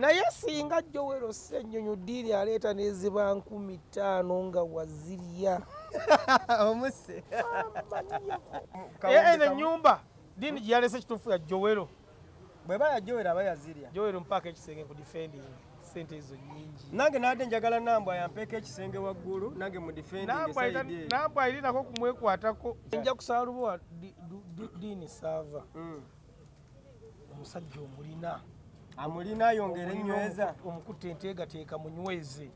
naye singa Joel Ssennyonyi ddiini aleeta n'eziba 5000 nga wazirya omuse ennyumba ddiini gye yalese kituufu ya Joel bweba ya Joel aba yazirya Joel mpaaka ekisenge ku defending sente ezo nnyingi nange nadde njagala Nambwa yampeeka ekisenge waggulu nange mu defending side Nambwa irinako kumwekwatako nja kusaalubowa ddiini saava omusajja omulina amulina ayongera enyweza omukutte enteegateeka munyweze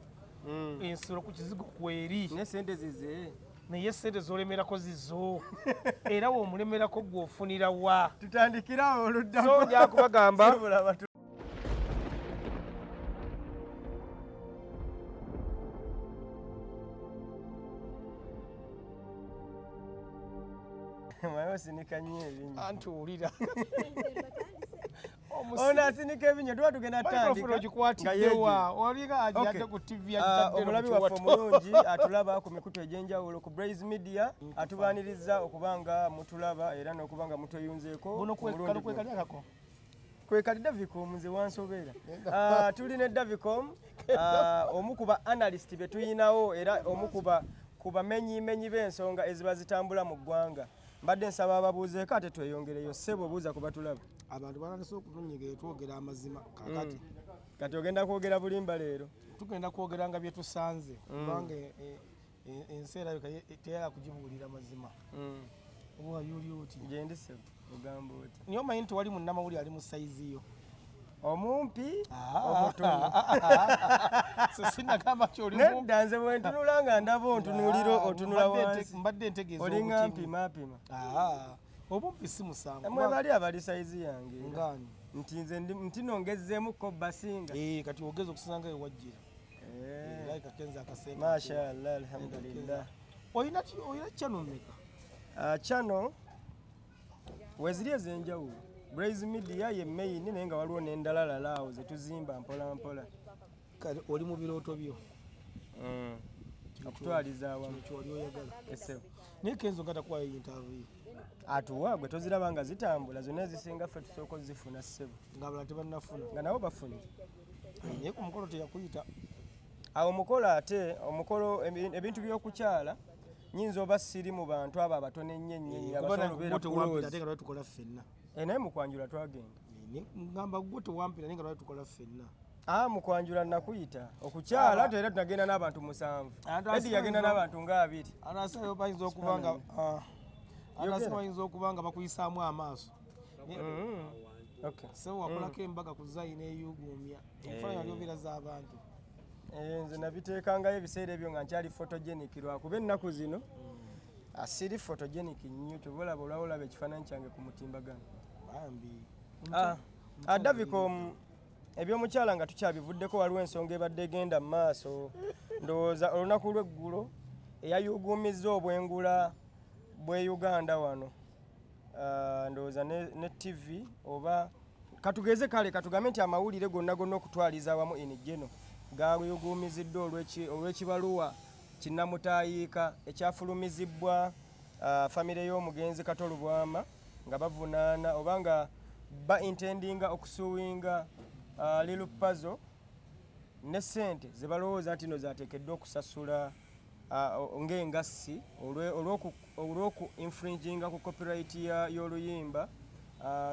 ensolo ku kizigo kweri nesente zize naye sente zolemerako zizo era womulemerako gwofunira wa tutandikirawo oluddamu so njakubagamba mayosinika nnyo ebinya antuwulira ono asinika ebinya tuba tugenda tandikaogikwatiddewa olinga ajadde ku tv omulabi waffe omulungi atulaba ku mikutu egy'enjawulo ku Blaze Media atubaaniriza okuba nga mutulaba era n'okuba nga mutweyunzeeko buno kwekalyakako kwekali Davicom nze wansobera tuli ne Davicom omu ku ba analyst be tuyinawo era omu ku bamenyimenyi b'ensonga eziba zitambula mu ggwanga mbadde nsaba ababuuzeeko ate tweyongereyo ssebo buuza ku batulaba abantu balagese okutunyiga twogera amazima kakati kati ogenda kwogera bulimba leero tugenda kwogera nga byetusanze kubanga ensi erayo teyala kugibuulira mazima oba yuli oti gyendi ssebo ogamba oti niyo omanyi nti wali munnamawuli ali mu sayizi yo omumpi omutono sinagamba kyoli nedda nze bwe ntunula nga ndaba ontunuulira otunula wansi mbadde ntegeeza olinga mpimapima obumpi si musango mwe bali abali sayizi yange ngani nti nze ntinongezeemuko basinga kati ogeza okusanga ewajjira kakenza akasemba mashallah alhamdulillah olina channel meka channel weziri ez'enjawulo Blaze Media ye main naye nga waliwo n'endala lalaawo zetuzimba mpola mpola kale oli mu birooto byo okutwaliza awamu kyoli oyagala esebo naye kenzo nga takuwayo interview atuwa gwe toziraba nga zitambula zonna ezisinga ffe tusooka ozifuna ssebo ng'abalala tebannafuna nga nabo bafunye naye ku mukolo teyakuyita awo omukolo ate omukolo ebintu by'okukyala nyinza oba siri mu bantu abo abatono ennyo ate nga lwali tukola ffenna naye mukwanjula twagenda ngamba gwe tewampira naye nga lwali tukola ffenna mukwanjula nakuyita okukyala era tunagenda n'abantu 7 edi yagenda n'abantu nga 2 anasayo bayinza okuba nga bakuyisaamu amaaso so wakolako embaga ku zayi n'eyuguumya enfaanana ly'obeera z'abantu nze nabiteekangayo ebiseera ebyo nga nkyali photogenic lwakuba ennaku zino asiri photogenic nnyo tobolaba olaba ekifaananyi kyange ku mutimbagano Davicom ebyomukyala nga tukyabivuddeko waliwo ensonga ebadde egenda mu maaso ndowooza olunaku lw'eggulo eyayuguumizza obwengula bwe Uganda wano ndowooza ne TV oba katugeze kale katugambe nti amawulire gonna okutwaliza awamu enigeno gayuguumiziddwa olw'ekibaluwa kinnamutaayiika ekyafulumizibwa famire y'omugenzi Kato Lubwama nga bavunaana oba nga intendinga okusuwinga Lilu Puzzle ne ssente ze balowooza nti no zateekeddwa okusasula ng'engassi olw'oku infringinga ku copyright y'oluyimba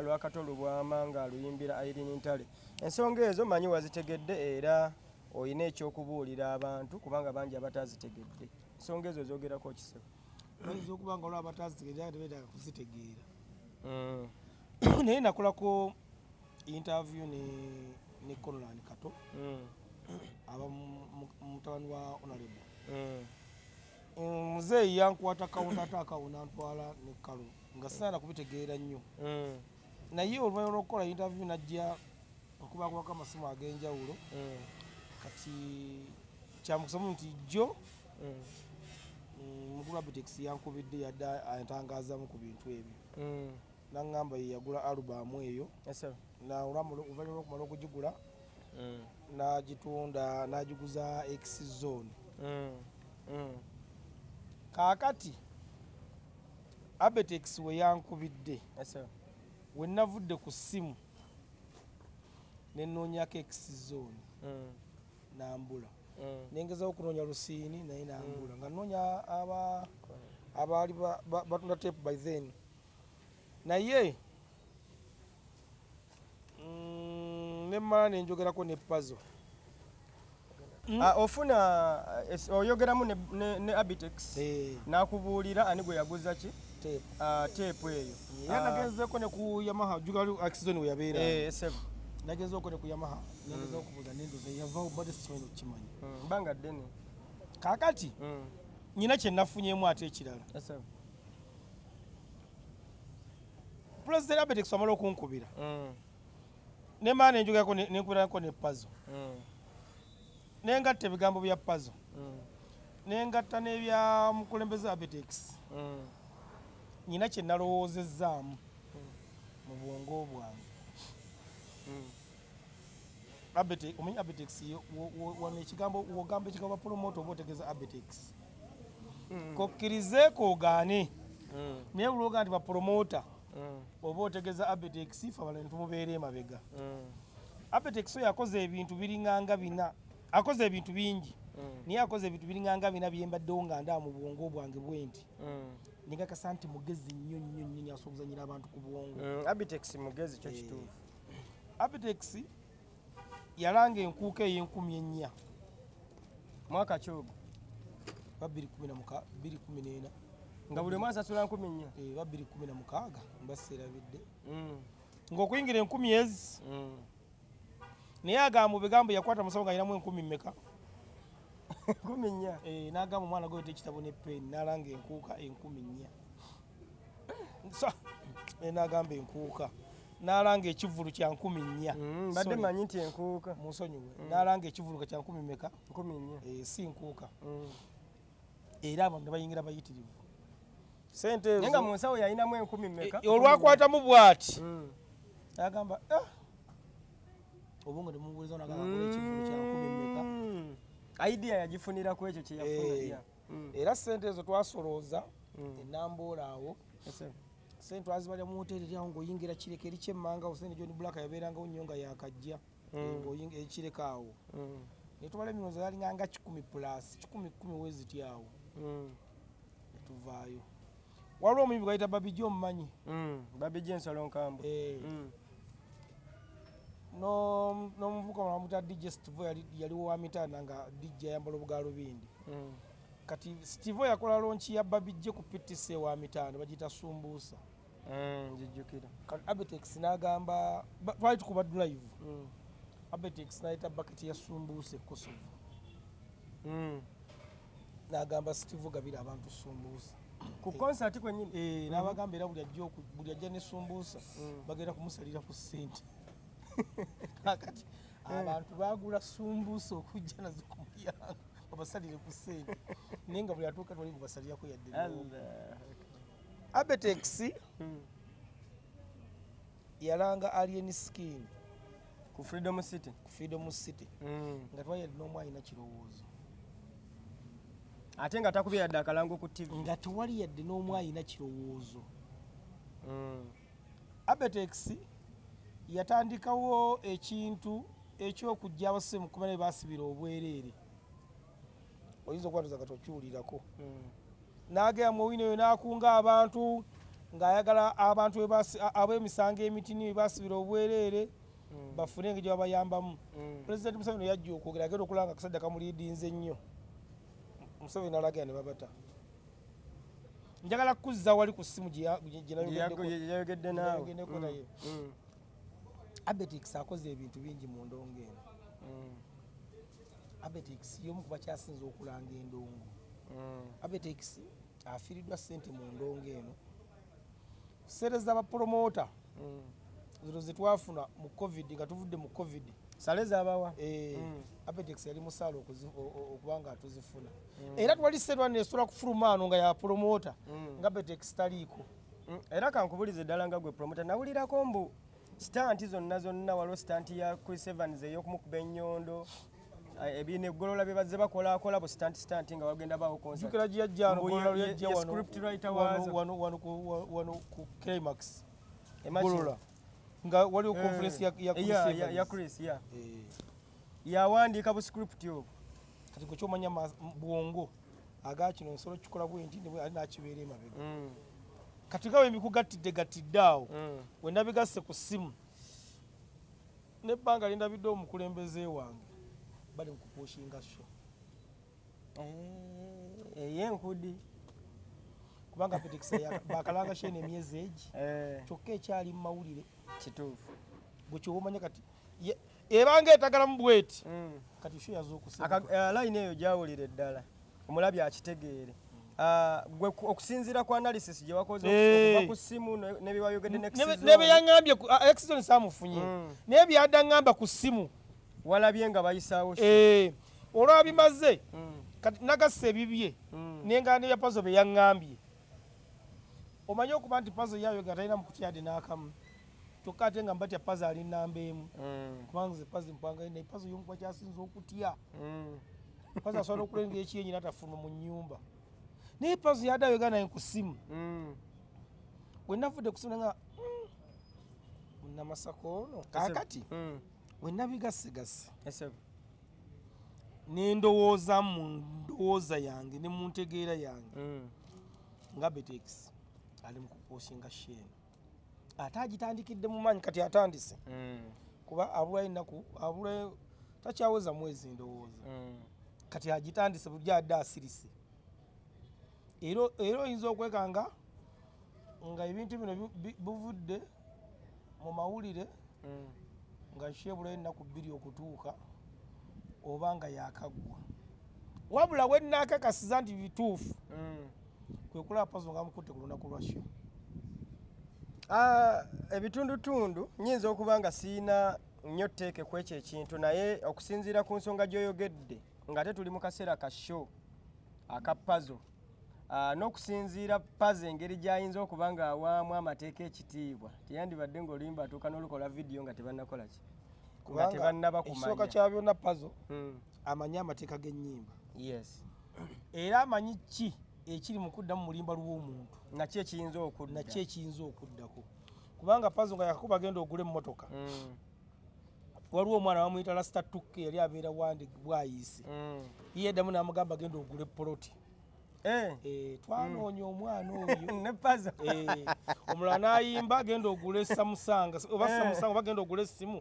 lwa Kato Lubwama nga aluyimbira Irene Ntale. Ensonga ezo manyi wazitegedde era oyina ekyokubuulira abantu kubanga bangi abatazitegedde. Ensonga ezo zogerako kisebo. Oyinza okuba nga olwo abatazitegedde tebeetaaga kuzitegeera. Naye nakolako interview ne Colonel Kato aba mutabani wa Honorable. Muzeeyi yankwata kawunta ate akawuna ntwala ne Kalo nga sinaana kubitegeera nnyo. Naye oluvannyuma lw'okukola interview najja okubaako amasimu ag'enjawulo kati kyamukisamu nti jjo mukulu wa Betex yankubidde yadde antangaazamu ku bintu ebyo naŋŋamba ye yagula alubamu eyo oluvannyuma lw'okumala okugigula n'agitunda n'agiguza X Zone. Kaakati Abetex we yankubidde we navudde ku ssimu nenoonyako X-zone nambula nengeza okunoonya Lusiini naye nambula nga nnoonya abaali batunda tape by then naye nemmala nenjogerako ne puzzle ofuna oyogeramu ne Abitex nakubuulira ani gwe yaguza ki tape eyo nagezeeko ne ku Yamaha jugali X-zone we yabeera nagezeeko ne ku Yamaha nageza okubuuza nendoza yavaawo badde sikimanyi okukimanyi mbanga ddene kaakati nyina kye nafunyeemu ate ekirala President Abitex wamala okunkubira nemala nenjogerako nenkubirako ne puzzle nengatta ebigambo bya puzzle nengatta n'ebya mukulembeze Abitex nyina kye nalowoozezaamu mu bwongo bwange omanyi Abitex wano ekigambo wogamba ekigambo promote oba otegeeza Abitex kokkirizeeko ogaane naye buli ogaa nti bapromota oba otegeeza Abitex fe abalala netumubeera emabega Abitex oyo akoze ebintu biringanga bina akoze ebintu bingi naye akoze ebintu biringanga bina byembaddewo nga ndaa mu bwongo bwange bwe nti ningakasa nti mugezi nnyo nnyo nnyo asobozanyira abantu ku bwongo Abitex mugezi kyo kituufu Abitex yalanga enkuuka ey'enkumi 4 mwaka kyogo 2014 nga buli mwaka asasula 14 2016 mbaserabidde ng'okuyingira 10 ezi naye agamba ebigambo yakwata musawo nga alinamu 10 mmeka 14 n'agamba omwana gwe ekitabo ne peni n'alanga enkuuka 14 n'agamba enkuuka n'alanga ekivulu kya 14 badde manyi nti enkuuka musonyiwe n'alanga ekivulu kya 10 mmeka 14 si nkuuka era abantu ne bayingira bayitirivu sente ezo nga mu nsawo yalinamu 10 mmeka olwakwatamu bw'ati agamba obongo temubuuliza onagamba kola ekivulu kya 10 mmeka idea yagifunira ku ekyo kye yafuna era sente ezo twasolooza enamboola awo sente twazibalya mu hoteri eri awo ng'oyingira kireka eri kyemmanga awo sente John Black yabeerangawo nnyo nga yakajja ekireka awo netubala emirozo yalinganga 10 plus 10 weziti awo netuvaayo waliwo omuyimbi gayita Babijjo omumanyi Babijjo ensolo nkambwe n'omuvuka mulamuta DJ Steve yaliwo wa mitaana nga DJ ayambala obugaalo bindi kati Steve yakola lonchi ya Babijjo ku PTC wa mitaana bagita sumbuusa njijjukira Abitex n'agamba twali tukuba drive Abitex n'ayita bucket ya sumbuusa Kosovo n'agamba Steve gabira abantu sumbuusa ku concert kwennyini n'abagamba era buli ajja ne sumbuusa bagenda kumusalira ku ssente kati abantu bagula sumbuusa okujja nazo ku mulyango babasalire ku ssente naye nga buli atuuka twali bubasalirako yadde Abitex yalanga Alien Skin ku Freedom City nga twali yadde n'omu alina kirowoozo ate nga takubye yadde akalango ku TV nga tewali yadde n'omu alina kirowoozo Abitex yatandikawo ekintu ekyokujja abasise mu kumene baasibira obwereere oyinza okwanduza kati okiwulirako n'agenda mu wino eyo n'akunga abantu ng'ayagala abantu ab'emisango emitini we baasibira obwereere bafune engeri gye babayambamu Pulezidenti Museveni yajja okwogera agenda okulanga akasadde kamuliidinze nnyo Museveni n'alagira ne babata njagala kuzza wali ku ssimu gyeyayogedde naawe naye Abitex akoze ebintu bingi mu ndongo eno Abitex y'omu ku bakyasinze okulanga endongo Abitex afiiriddwa ssente mu ndongo eno seereza abapromota zino ze twafuna mu covid nga tuvudde mu covid sale zaabawa Abitex yali musaala okuba nga atuzifuna era twali sserwa nesobola kufulumaano nga yapromota nga Abitex taliiko era kankubulize ddala nga gwe promota nawulirako mbu sitanti zonna waliwo sitanti ya Chris Evans ey'okumukuba ennyondo ebina eggolola bye bazze bakolakola bu sitanti nga bagenda bawo concert jukira gyajjano script writer wano ku Climax golola nga waliwo conference ya Chris yawandiika bu script obwo kati gwe kyomanya bwongo aga kino nsolo kikola bwenti ali nakibeera emabega kati gawe emikugattidde awo we nabigasse ku ssimu nebbanga lindabidde omukulembeze wange bali mukupushinga sho eyenkudi kubanga petekisa bakalanga shene emyezi egi kyokka ekyali mu mawulire kituufu gwe kyomanya kati ebanga etagala mu bweti kati sho yazookusa line eyo gyawulire ddala omulabi akitegeere gwe okusinziira ku analysis gye wakoze okuva ku ssimu nebyewayogedde nebyeyaŋŋambye exison saamufunye naye byadda ŋŋamba ku ssimu walabye nga bayisaawo olwabimaze kati nagassa ebibye nengaano ya pazo be yaŋŋambye omanye okuba nti pazo yayo nga talina mukutyade n'akamu kyokka ate nga mbatya pazo ali nnamba emu kubanga ze pazo mpanga naye pazo yomukuba kyasinza okutya pazo asobola okulengera ekyenyi natafuluma mu nnyumba naye pazo yaddayo naye ku ssimu we navudde ku ssimu nga munnamasaka ono kaakati we nabigassegase nendowooza mu ndowooza yange ne mu ntegeera yange nga betex ali mu kuposhinga shene ate agitandikidde mu maanyi kati atandise kuba abula ennaku abula takyaweza mwezi ndowooza kati agitandise bujja adde asirise era oyinza okwekanga nga ebintu bino bivudde mu mawulire nga kyebula ennaku bbiri okutuuka oba nga yakaggwa wabula we nnaakakasiza nti bituufu kwe kulaba pazo nga mukutte ku lunaku lwakyo ebitundutundu nyinza okuba nga siina nnyo tteeke ku ekyo ekintu naye okusinziira ku nsonga gy'oyogedde nga ate tuli mu kaseera ka show aka pazo n'okusinziira pazo engeri gy'ayinza okuba nga awaamu amateeka ekitiibwa teyandibadde ng'oluyimba atuuka n'olukola vidiyo nga tebannakola ki nga tebannaba kumanya ekisooka kya byonna pazo amanyi amateeka g'ennyimba era amanyi ki ekiri mu kuddamu mulimba lw'omuntu nakyo ekiyinza okuddako kubanga pazo nga yakakuba agenda ogula emmotoka waliwo omwana bamuyita lasita tukke yali abeera wandi bwayiise ye eddamu n'amugamba agenda ogula epoloti twanoonya omwana oyo omulala n'ayimba agenda ogula esamusanga oba samusanga oba agenda ogula essimu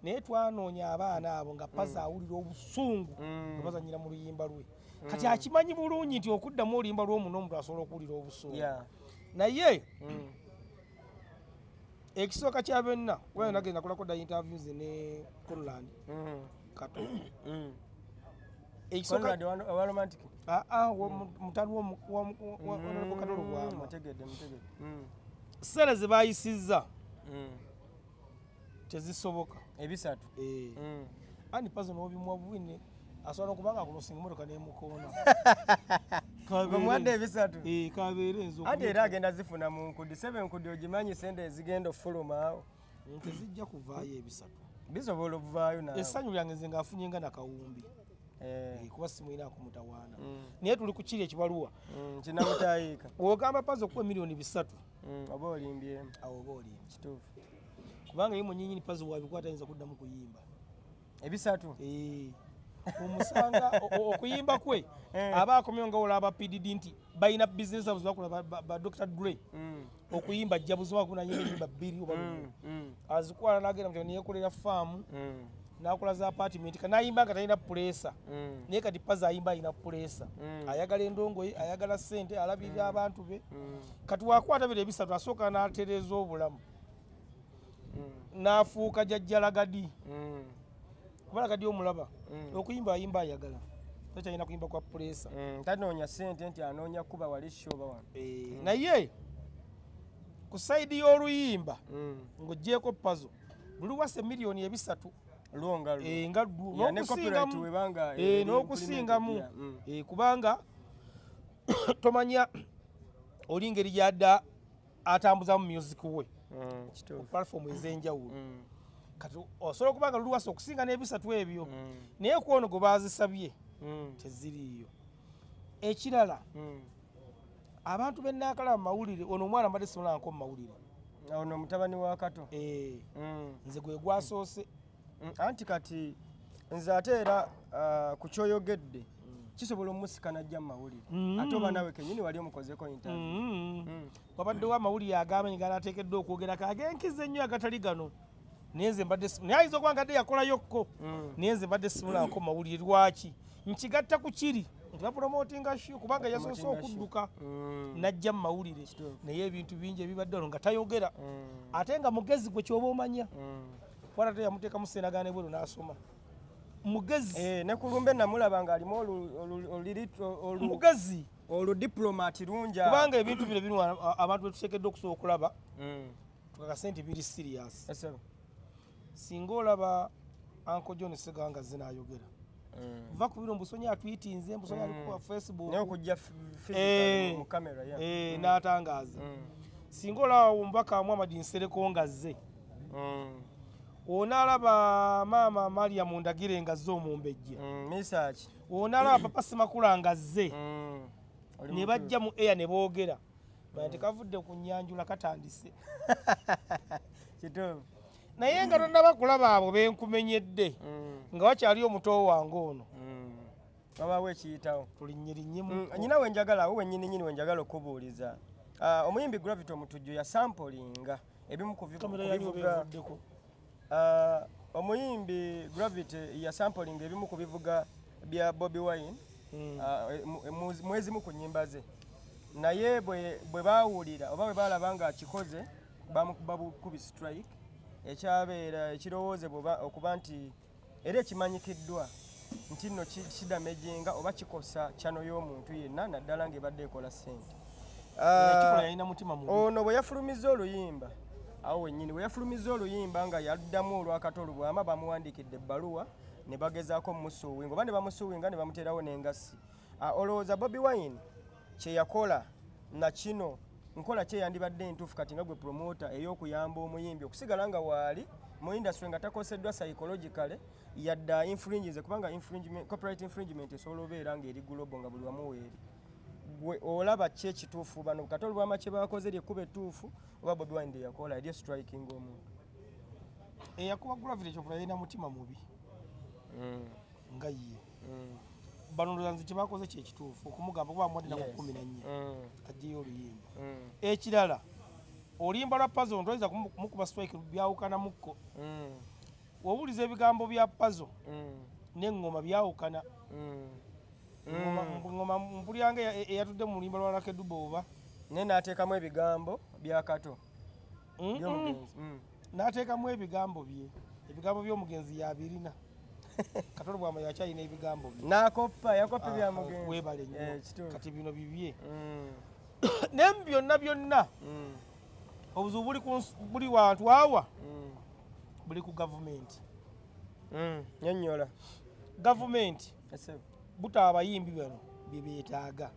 naye twanoonya abaana abo nga pazo awulira obusungu nga bazanyira mu luyimba lwe kati akimanyi bulungi nti okuddamu oluyimba lw'omuntu omuntu asobola okuwulira obusungu naye ekisooka kya byonna kuba nagenda kulako dda interviews ne Conrad kato mutali w'Katolo Bwama ssere ze bayisizza tezisoboka ebisatu ani pazo n'obimwa bwine asobola okubanga akulosinga emmotoka n'emukoona gomwadde ebisatu kabeere enzo ate era agenda zifuna mu nkudi sebe enkudi ogimanyi sente ezigenda ofuluma awo tezijja kuvaayo ebisatu bisobola okuvaayo nawe essanyu lyange nze ngaafunye nga nakawumbi kuba simulina kumutawaana naye tuli ku kiri ekibaluwa kinamutayiika ogamba pazo okuwa miliyoni 3 oba olimbyemu awo oba olimbye kituufu kubanga ye mwenyinyini pazo wabikwata ayinza kuddamu kuyimba ebisatu omusanga okuyimba kwe aba akomyewo nga olaba PDD nti balina bizinesi abuzi bakola ba Dr. Dre okuyimba ajja buzima kunanyimba enyimba 2 oba azikwala n'agenda mutyo neyekolera faamu n'akola za apartment kanayimba nga talina pulesa naye kati pazo ayimba alina pulesa ayagala endongoye ayagala ssente alabirira abantu be kati wakwata biro ebisatu asooka n'atereeza obulamu n'afuuka jjajjalagadi kubala kadi omulaba okuyimba ayimba ayagala takyalina kuyimba kwa pulesa tanoonya ssente nti anoonya kuba wali shoba wano naye ku sayidi y'oluyimba ng'oggyeko pazo luli wase miliyoni 3 n'okusingamu kubanga tomanya oli ngeri gyadda atambuza mu music we ku platform ez'enjawulo kati osobola okubanga luli wase okusinga n'ebisatu ebyo naye ku ono gwe baazisabye teziriiyo ekirala abantu bennaakala mu mawulire ono omwana mbadde simulanko mu mawulire ono mutabani wa Kato nze gwe gwasoose anti kati nze ate era ku kyoyogedde kisobola omusikana ajja mu mawulire ate oba nawe kenyini wali omukozeko interview wabaddewo amawulire agamenyi ganaateekeddwa okwogerako ag'enkiza ennyo agatali gano naye nze mbadde naye ayinza okuba ngadde yakolayokko naye nze mbadde simulako mawulire lwaki nkigatta ku kiri nti bapromootinga shu kubanga yasoose okudduka najja mu mawulire naye ebintu bingi ebibadde ono nga tayogera ate nga mugezi gwe kyoba omanya wala te yamuteekamu ssenagaana ebweru n'asoma mugezi ne kulumbe namulaba ng'alimu mugezi oludiplomat lungi kubanga ebintu bino bino abantu betuteekeddwa okusobola okulaba tukakase nti biri serious singa olaba Uncle John Seganga zinaayogera va ku bino mbusonyi atwitinze mbusonyi ali ku Facebook naye okujja mu kamera n'atangaaza singa olaba omubaka Muhammad Nsereko ngazze onaalaba maama Mariam Ndagire ngazze omumbejja misaki onaalaba papa Semakula ngazze ne bajja mu air ne boogera nti kavudde ku nnyanjula katandise kituufu naye nga tonnaba kulaba abo benkumenyedde nga wakyali omuto wange ono babaawo ekiyitawo tulinnyirinnyemu nyina wenjagala awo wennyininyini wenjagala okubuuliza omuyimbi Gravity Omutujju yasampolinga ebimu ku bivuga omuyimbi Gravity yasampolinga ebimu ku bivuga bya Bobi Wine mwezimu ku nnyimba ze naye bwe baawulira oba bwe balaba nga akikoze bamukuba bukubi strike ekyabeera ekirowoozebwa okuba nti era ekimanyikiddwa nti nno kidamejinga oba kikosa kyano y'omuntu yenna naddala ng'ebadde ekola ssente ono bwe yafulumiza oluyimba awo wennyini bwe yafulumiza oluyimba nga yaddamu olwakatolu bwama bamuwandiikidde ebbaluwa ne bagezaako mumusuuwinga oba ne bamusuuwinga ne bamuteerawo n'engassi olowooza Bobi Wine kye yakola na kino nkola kye yandibadde entuufu kati nga gwe promota ey'okuyamba omuyimbi okusigala nga waali mu industry nga takoseddwa psychologically yadda infringes kubanga copyright infringement esobola obeera ng'eri global nga buli wamu weeri gwe olaba ki ekituufu bano katolo bwama kye bakoze lyekkuba ettuufu oba Bobi Wine de yakola eri striking omuntu eyakuba Gravity ekyokola yalina mutima mubi nga ye bano ndowooza kye bakoze kyekituufu okumugamba kuba mwadde ku 14 ajjeyo oluyimba ekirala oluyimba lwa Puzzle ntoyinza kumukuba strike byawukanamukko wowuliza ebigambo bya Puzzle n'eŋŋoma byawukana ngoma mpulyange eyatudde mu luyimba lwa Lucky Dube oba naye n'ateekamu ebigambo bya Kato by'omugenzi n'ateekamu ebigambo by'omugenzi yabirina Katolo bwama yakyalina ebigambo bye yakoppa bya mugenzi webale nnyo kati bino bibye naye byonna obuzibu buli wantu awa buli ku gavumenti nyonnyola gavumenti buta abayimbi bano bye beetaaga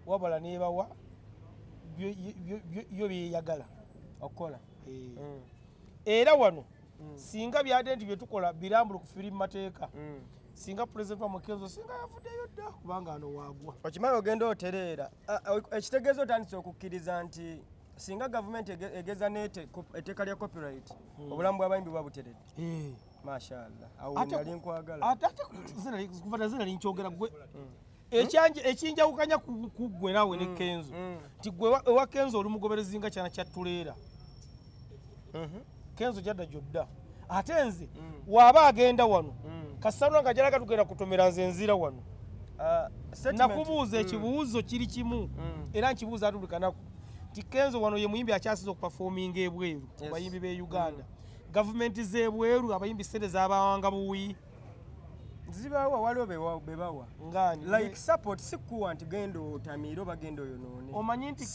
wabala nebawa byo byeyagala okukola era wano singa byadde nti byetukola birambule ku firimu mateeka singa pulezidenti wa Mukenzo singa yavuddeyo dda kubanga ano waagwa okimanyi ogenda otereera ekitegeeza otandise okukkiriza nti singa gavumenti egeza etteeka lya copyright obulamu bw'abayimbi bwa buteredde mashallah awo nali nkwagala ate kuva nazinali nkyogera gwe ekinjawukanya ku ggwe naawe ne Kenzo nti gwe ewa Kenzo oli mugoberezi nga kyana kyattuleera Kenzo jadda jodda ate nze waaba agenda wano kasano nga jalaga tugenda kutomera nze nzira wano nakubuuza ekibuuzo kiri kimu era nkibuuza atulikanaku nti Kenzo wano ye muyimbi akyasiza okupafominga ebweru bayimbi be Uganda gavumenti z'ebweru abayimbi ssente z'abawanga buwi zibawa waliwo bebawa ngani like support sikuwa nti gendo otamiro bagendo yonoone omanyi nti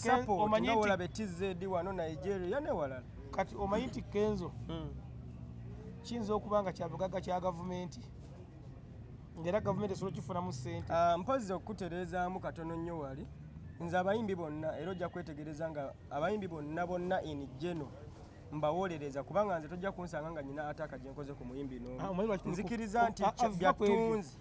olaba TZ wano Nigeria ne walala kati omanyi nti Kenzo kiyinza okuba nga kyabugaga kya gavumenti ngera gavumenti esobola kifunamu ssente mpozi okutereezaamu katono nnyo wali nze abayimbi bonna era ojja kwetegereza nga abayimbi bonna in general mbawolereza kubanga nze tojja kunsanga nga nyina ataaka gye nkoze ku muyimbi n'omu nzikiriza nti byatunzi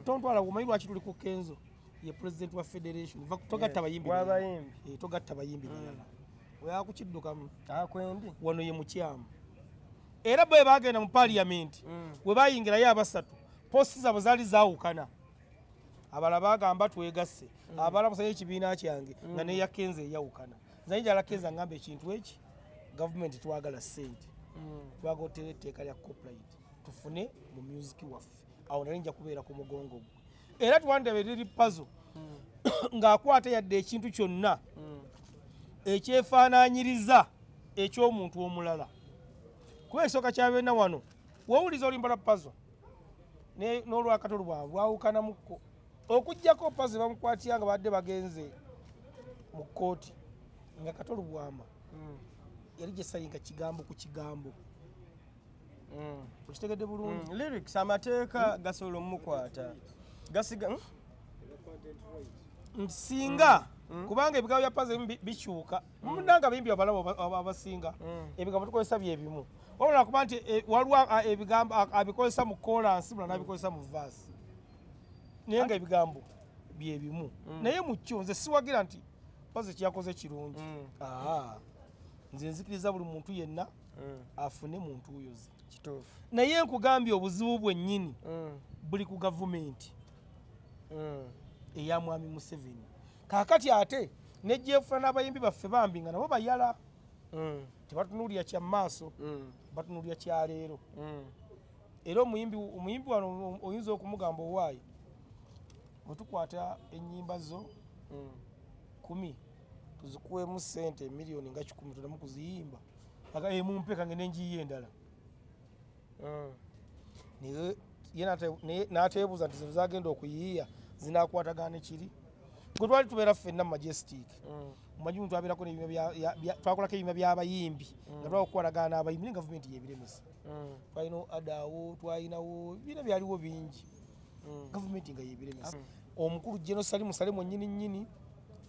tontwala omanyi lwaki tuli ku Kenzo ye president wa federation togatta bayimbi w'abayimbi togatta bayimbi balala oyakukiddukamu akwendi wano ye mukyamu era bwe bagenda mu parliament bwe bayingirayo abasatu posti zaabwe zaali zaawukana abala bagamba twegasse abala musayo ekibiina kyange nga neya kenza eyawukana naye njala kenza ngamba ekintu eki gavumenti twagala ssente twagala oteera etteeka lya copyright tufune mu music waffe awo nali nja kubeera ku mugongo gwe era twandebe liri puzzle ng'akwata yadde ekintu kyonna ekyefaanaanyiriza eky'omuntu omulala kuba ekisooka kyabyonna wano wowuliza olimbala puzzle n'olwakatolo bwabwe bwawukanamukko okuggyako puzzle bamukwatira nga badde bagenze mu kkooti nga katolo bwama yali gyesayinga kigambo ku kigambo okitegedde bulungi lyrics amateeka gasobola omukwata gasiga singa kubanga ebigambo bya puzzle bikyuka munanga bimbi abalaba abasinga ebigambo tukozesa byebimu wabula kuba nti waliwo ebigambo abikozesa mu kolansi mulala n'abikozesa mu vaasi naye nga ebigambo byebimu naye mu kyo nze siwagira nti puzzle kyakoze kirungi nze nzikiriza buli muntu yenna afune muntu uyoze kituufu naye nkugambye obuzibu bwennyini buli ku gavumenti eya mwami Museveni kaakati ate nejjeefuna n'abayimbi baffe bambi nga nabo bayala tebatunuulira kya maaso batunuulira kya leero era omuyimbi wano oyinza okumugamba owaayi bwetukwata ennyimba zo 10 tuzikuweemu ssente miliyoni nga 10 tunamu kuziyimba mumpe kange nenjiye endala n'ateebuuza nti zino zagenda okuyiiya zinakwatagana ekiri gwe twali tubeera ffenna mu majestic mumanyi twabeerako twakolako ebibiina by'abayimbi nga twakukwatagana n'abayimbi ne gavumenti yebiremesa twalina adaawo twalinawo ebibiina byaliwo bingi gavumenti nga yebiremesa omukulu General Salimu Salemu nnyini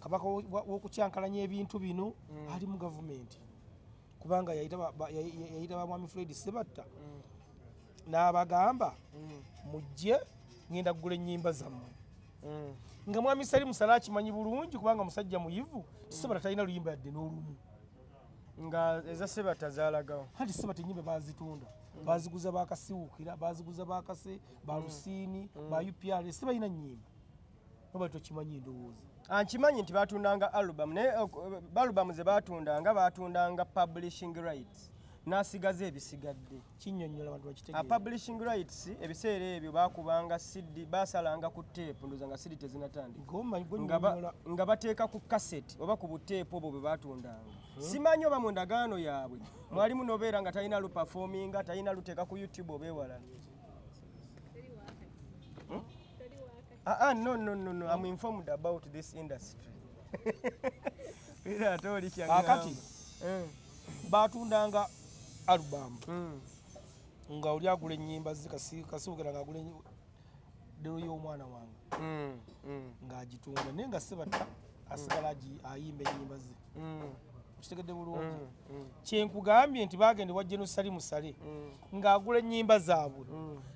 kabaka w'okukyankalanya ebintu bino ali mu gavumenti kubanga yayita ba mwami Fred Sebatta n'abagamba mujje ngenda kugula ennyimba zammwe nga mwami Salimu Sala akimanyi bulungi kubanga musajja muyivu Sebatta talina luyimba yadde n'olumu nga eza Sebatta zaalagawo anti Sebatta ennyimba bazitunda baziguza bakasiwukira baziguza bakase balusiini ba UPR sebalina nnyimba oba tokimanyi ndowooza ankimanyi nti batundanga album naye album ze batundanga publishing rights n'asigaza ebisigadde kinnyonnyola abantu bakitegeera publishing rights ebiseera ebyo bakubanga CD basalanga ku tape ndoza nga CD tezinatandika nga bateeka ku cassette oba ku buteepu obwo bwe batundanga simanyi oba mu ndagaano yaabwe mwalimu nobeera nga talina luperforminga talina luteeka ku YouTube oba ewalala no. I'm informed about this industry. Akati batundanga album nga oli agula ennyimba zikasiwukira nga agula dero y'omwana wange ng'agitunda naye nga Sebatta asigala ayimba ennyimba ze kitegedde bulungi kyenkugambye nti bagende wa General Salimu Sale ng'agula ennyimba zaabwe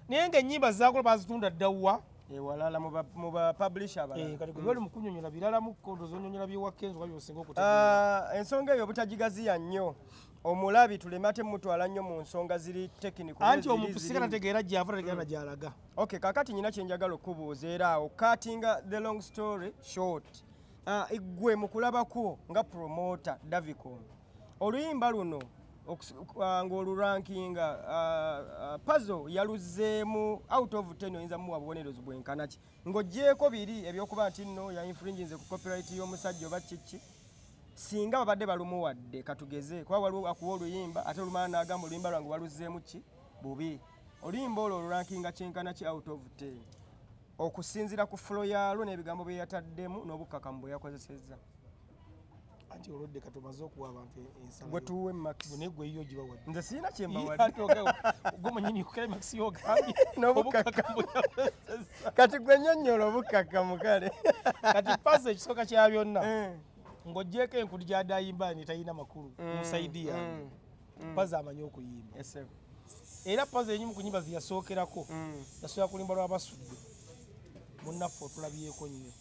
naye ng'ennyimba zaagula bazitunda ddawa ewalala mu ba publisher abalala kati gwe oli mu kunnyonnyola birala mu kondo zonnyonnyola by'ewakenzo nga by'osinga okutegeera ensonga eyo obutagigaziya nnyo omulabi tulema temutwala nnyo mu nsonga ziri tekiniko anti omuntu sigala tegeera gy'ava tegeera na gy'alaga okay kakati nyina kye njagala okubuuza era awo cutting the long story short gwe mu kulabako nga promoter Davicon oluyimba luno ng'olurankinga puzzle yaluzeemu out of 10 oyinza muwa bubonerezo bwenkanaki ng'oggyeko biri ebyokuba nti nno ya infringinze ku copyright y'omusajja oba kiki singa babadde balumuwadde katugeze kuba waliwo akuwa oluyimba ate olumala n'agamba oluyimba lwange waluzeemu ki bubi oluyimba olwo olurankinga kyenkanaki out of 10 okusinziira ku flow yalwo n'ebigambo bye yataddemu n'obukkakamu bwe yakozesezza anti olodde katomaze okuwa abantu ensala gwe tuwe max bune gwe iyo gibawadde nze sirina kye mbawadde gomanyini kukera max yogambye n'obukkakamu kati gwe nnyonnyola obukkakamu kale kati pasa ekisooka kya byonna ng'oggyeko enkudi gy'adayimba netalina makulu musaidi yange paza amanyi okuyimba era paza enyimu ku nyimba zeyasookerako yasobola kulimba lw'abasudde munnaffe otulabyeko nnyo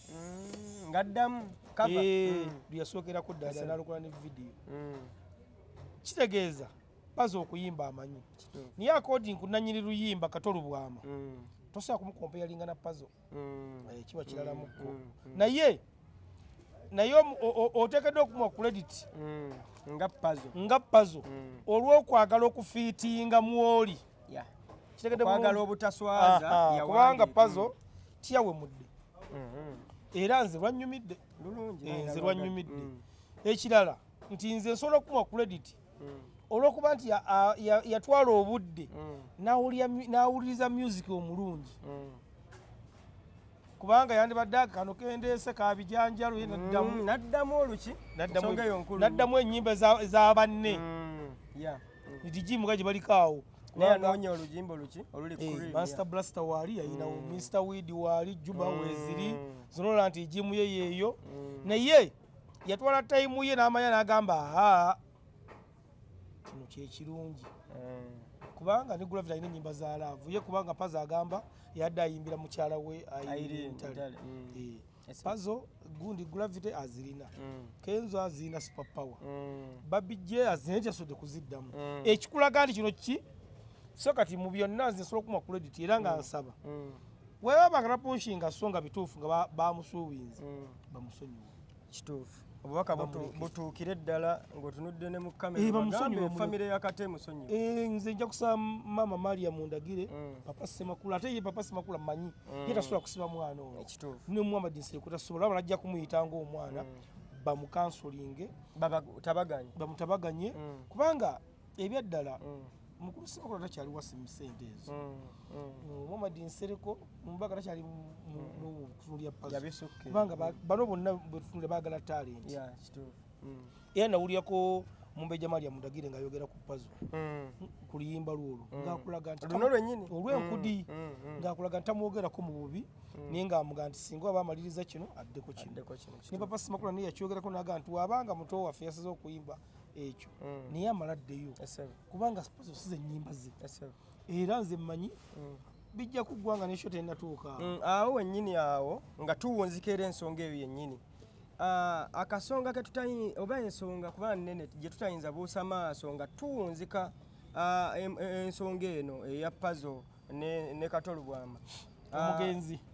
ngaddamu lyeyasookeraku ddala nalukola ne vidiyo kitegeeza baza okuyimba amanyi naye according ku nannyini luyimba Katolu Bwama tosobola kumukompeyalinga na Puzzle kiba kiralamuko naye oteekeddwa okumuwa credit nga Puzzle olw'okwagala okufiitinga mwoli kwagala obutaswaza kubanga Puzzle tiyawemudde era nze lwannyumidde ekirala nti nze nsobola okumuwa credit olw'okuba nti yatwala obudde n'awuliriza music omulungi kubanga yandibadde kano kendeese kabijanjalo ye naddamu oluki naddamu ennyimba ez'abanne digimuga gye baliko awo nayanoonya olujimbo luki oluli Master Blaster waali yayinawo Mr Weed waali Juba weeziri zinola nti ejimu ye yeeyo naye yatwala tayimu ye n'amanya n'agamba kino kyekirungi kubanga ne Gravity alina ennyimba za laavu ye kubanga Puzzle agamba yadde ayimbira mukyala we Ntale Puzzle gundi Gravity azirina Kenzo azirina super power Baby J azirina kyasodde kuziddamu ekikulaga nti kino ki so kati mu byonna nze nsobola okumuwa credit era nga nsaba weeba bagala pushinga so nga bituufu nga bamusuubinze bamusonyiwa kituufu obubaka butuukire ddala ng'otunudde ne mu kamera famire ya Katemu sonyiwa nze nja kusaba mama Maria Mundagire papa Semakula ate ye papa Semakula manyi ye tasobola kusiba mwana oyo ne Muhammad Nseko tasobola balajja kumuyita ng'omwana bamukansolinge bamutabaganye kubanga ebyaddala mukulu Semakula takyali wasimu ssente ezo Muhammad Nsereko mumbaga takyali mu kutunulya Puzzle kubanga bano bonna betutunule baagala talent era nawulyako Mumbeja Maria Mundagire ng'ayogera ku Puzzle ku luyimba lwolwo ng'akulaga nti olw'enkudi ng'akulaga nti tamwogerako mu bubi naye ng'amuga nti singa aba amaliriza kino addeko kino ne papa Semakula naye yakyogerako n'aga nti wabanga muto waffe yasaze okuyimba ekyo naye amaladdeyo kubanga Puzzle size ennyimba ze era nze mmanyi bijja kuggwanga n'ekyo tennatuuka awo wennyini awo nga tuwunzika era ensonga eyo yennyini akasonga oba ensonga kuba nnene gye tutayinza buusa maaso nga tuwunzika ensonga eno eya Puzzle ne Katolu Bwama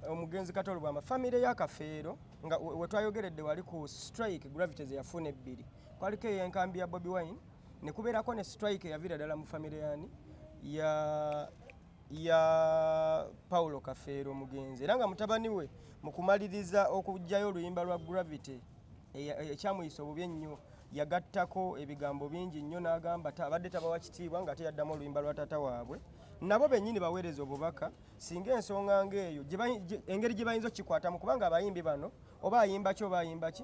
omugenzi Katolu Bwama famire ya Kafeero nga wetwayogeredde wali ku strike Gravity ze yafuna ebbiri kwaliko enkambi ya Bobi Wine ne kubeerako ne strike eyavira ddala mu famire yani ya Paulo Kafeero omugenzi era nga mutabani we mu kumaliriza okuggyayo oluyimba lwa Gravity ekyamuyisa obubi ennyo yagattako ebigambo bingi nnyo n'agamba abadde tabawa kitiibwa nga teyaddamu oluyimba lwa taata waabwe nabo bennyini baweereza obubaka singa ensonga ng'eyo engeri gye bayinza okkikwatamu kubanga abayimbi bano oba ayimba ki oba ayimba ki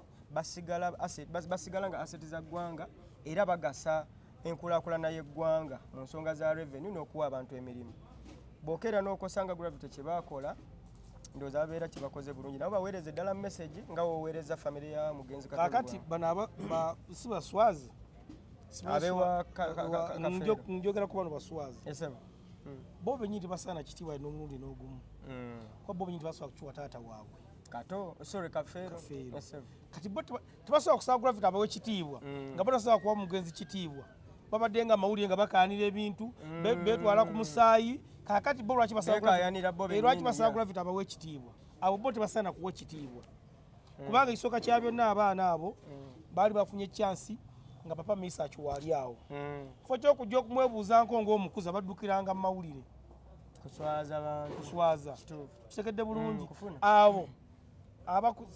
basigala nga aseti za ggwanga era bagasa enkulaakulana y'eggwanga mu nsonga za revenue n'okuwa abantu emirimu bw'okeera n'okosanga Gravity kye baakola ndowooza babeera kye bakoze bulungi nabo baweereza eddala message nga woweereza famire ya mugenzi kakati bano si baswazi abewa njogera ku bano baswazi bo bennyini tebasaana kitiibwa n'omulundi n'ogumu kuba bo bennyini tebasobola kukiwa taata waabwe Kafeero kati bo tebasobola kusaba Gravity abawe ekitiibwa nga bo tasobola kuwa mugenzi kitiibwa babadde nga amawulire nga bakaanira ebintu beetwala ku musaayi kakati bo lwaki basaba Gravity abawe ekitiibwa abo bo tebasaana kuwa ekitiibwa kubanga ekisooka kya byonna abaana abo baali bafunye chansi nga papa Misa akiwaali awo kifo ky'okujja okumwebuuzanko ng'omukuza baddukiranga mu mawulire kuswaza kitekedde bulungi abo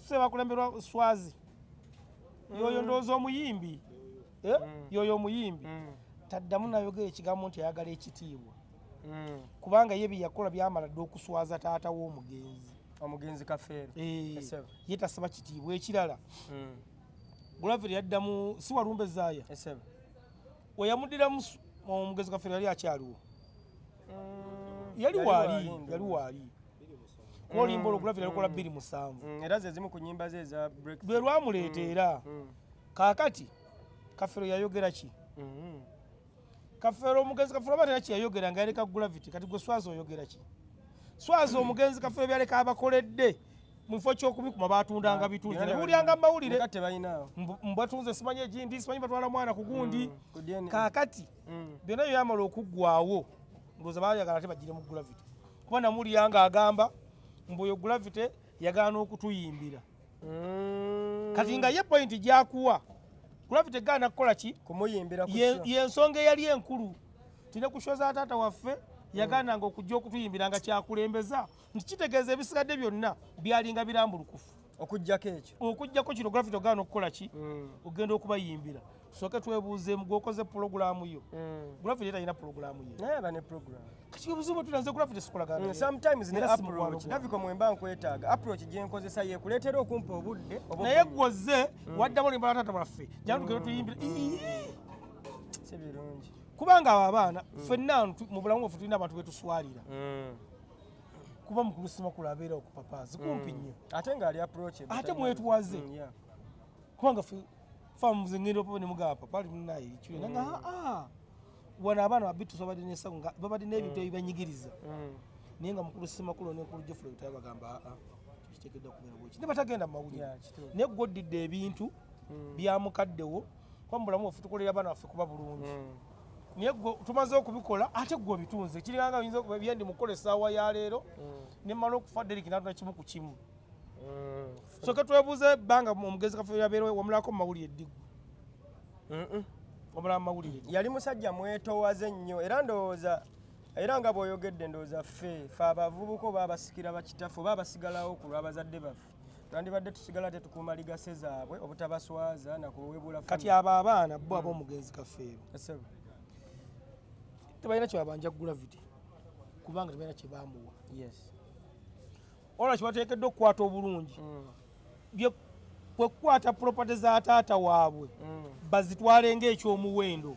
sebakulemberwa swazi yoyo ndowooza omuyimbi yoyo omuyimbi taddamu nayogera ekigambo nti ayagala ekitiibwa kubanga ye byeyakola byamala dde okuswaza taata omugenzi Kafeero ye tasaba kitiibwa ekirala Gravity yaddamu si walumbe zaaya weyamuddiramu omugenzi Kafeero yali akyaliwo yali waali kuba oluyimba olwo Gravity yalukola 2-7 era ze zimu ku nnyimba ze eza lwe lwamuleeta era kaakati Kafeero yayogera ki Kafeero omugenzi Kafeero aba tera kyeyayogera nga yaleka Gravity kati gwe swazi oyogera ki swaza omugenzi Kafeero byaleka abakoledde mu kifo ky'okubikuma batundanga bitunzi ne bulyanga mawulire mbatunze simanyi egindi simanyi batwala mwana ku gundi kaakati byonna byo yamala okuggwawo ndowooza baayagala ate bagire mu Gravity kuba namulyanga agamba mbuyo Gravity yagaana okutuyimbira kati nga ye point gyakuwa Gravity gaana kukola ki kumuyimbira yensonga eyali enkulu tine kushoza taata waffe yagaananga okujja okutuyimbira nga kyakulembeza nti kitegeeza ebisigadde byonna byalinga birambulukufu okujjako kino Gravity ogaana okukola ki ogenda okubayimbira tusooke twebuuzeemu gwokoze pulogulaamu yo Gravity talina pulogulaamu ye kati obuzibu tunaze Gravity sikolagana sometimes ne approach Daviko mwemba nkwetaaga approach gye nkozesa ye kuleetera okumpa obudde naye gwoze waddamu limbala taata waffe janugere tuyimbira sibirungi kubanga abo abaana ffenna mu bulamu bwaffe tulina abantu betuswalira kuba mukulu Simakula abeera okupapaazi kumpi nnyo ate ng'ali approach ate mwetwaze kubanga famuze ngendo opo ne mugaba papa ali munaye ekiwe nga wana abaana babitu sobadde n'ensawo nga babadde n'ebintu ebibanyigiriza naye nga mukulu Simakula n'enkulu Geoffrey Lutaya bagamba kiteekeddwa kubeera bweki ne batagenda mu mawulire naye gwoddidde ebintu byamukaddewo kuba mu bulamu bwaffe tukolera abaana baffe kuba bulungi naye tumaze okubikola ate gwe bitunze kiranga oyinza okuba byendi mukola essaawa ya leero ne mmala okufa Derek n'atuna kimu ku kimu soke twebuuze ebbanga omugenzi Kafeero yabeera wamulako mu mawulire eddiggu wamulaba mu mawulire yali musajja mwetoowaze nnyo era ndowooza era nga bw'oyogedde ndowooza ffe abavubuka oba abasikira bakitaffe oba abasigalawo ku lw'abazadde baffe twandibadde tusigala tetukuuma ligase zaabwe obutabaswaza nakuwebula kati abo abaana bo ab'omugenzi Kafeero tebalina kyebabanja Gravity kubanga tebalina kye baamuwa olwa kibateekeddwa okukwata obulungi kwekukwata property za taata waabwe bazitwale ng'ekyomuwendo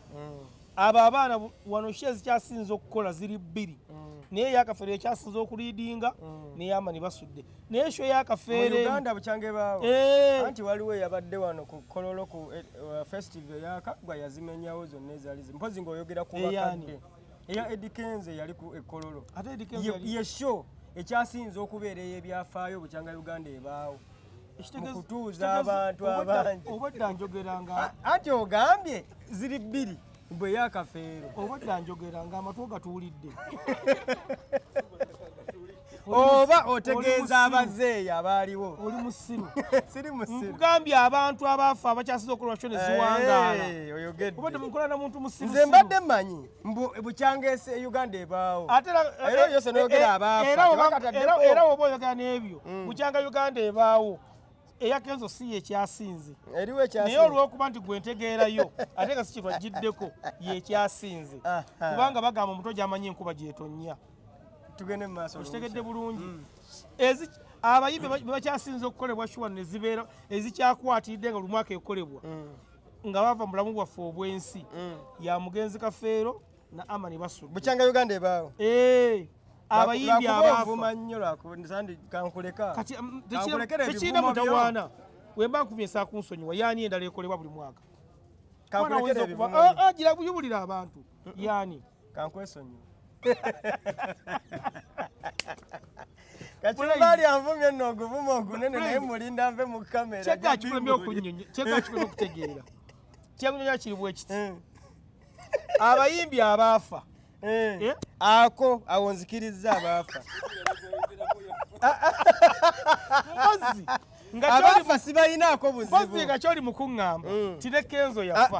abo abaana wano ki ezikyasinza okukola ziri bbiri naye yakafeero ekyasinza okuliidinga neyamani basudde naye ekyo yakafeero Uganda bukyange baawo anti waliwo eyabadde wano ku Kololo ku festival yakagwa yazimenyawo zonna ezaali mpozi ng'oyogera ku bakadde eya Eddie Kenze yali ku Kololo ye show ekyasinza okubeera ey'ebyafaayo bukyanga Uganda ebaawo mu kutuuza abantu abangi obadde njogeranga anti ogambye ziri bbiri bwe yakafeero obadde njogeranga amatu gatuulidde oba otegeeza abazeeyi abaaliwo oli musiru siri musiru nkugambye abantu abaafa abakyasinza okolwa kyo ne ziwangaala oyogedde obadde mukola na muntu musiru nze mbadde mmanyi bukyanga Uganda ebaawo era yose noyogera abaafa era oba oyogera n'ebyo bukyanga Uganda ebaawo eyakenzo si yekyasinze naye olw'okuba nti gwe ntegeerayo ate nga si kitwagiddeko yekyasinze kubanga bagamba omuto gy'amanyi enkuba gyetonnya tugende mumaaso kitegedde bulungi abayimbi bakyasinze okukolebwa shuwa ne zibeera ezikyakwatiridde nga lumwaka ekolebwa nga bava mu bulamu bwaffe obw'ensi ya mugenzi Kafeero na Amani Basudde bukyanga Uganda ebaawo abayimbi abavuma nnyo kankuleka tekirina mutawaana wemba nkumyesa kunsonyiwa yaani endala ekolebwa buli mwaka gira buyubulira abantu yaani kankwesonyiwa kakibaali anvumye nno oguvuma ogunene naye mulinda nve mu kamera kyekakikulemye okutegeera kyenyonya kiri bwe kiti abayimbi abaafa ako awo nzikiriza abaafa abaafa sibalinaako buzibu nga kyoli mukuŋŋamba tine Kenzo yafa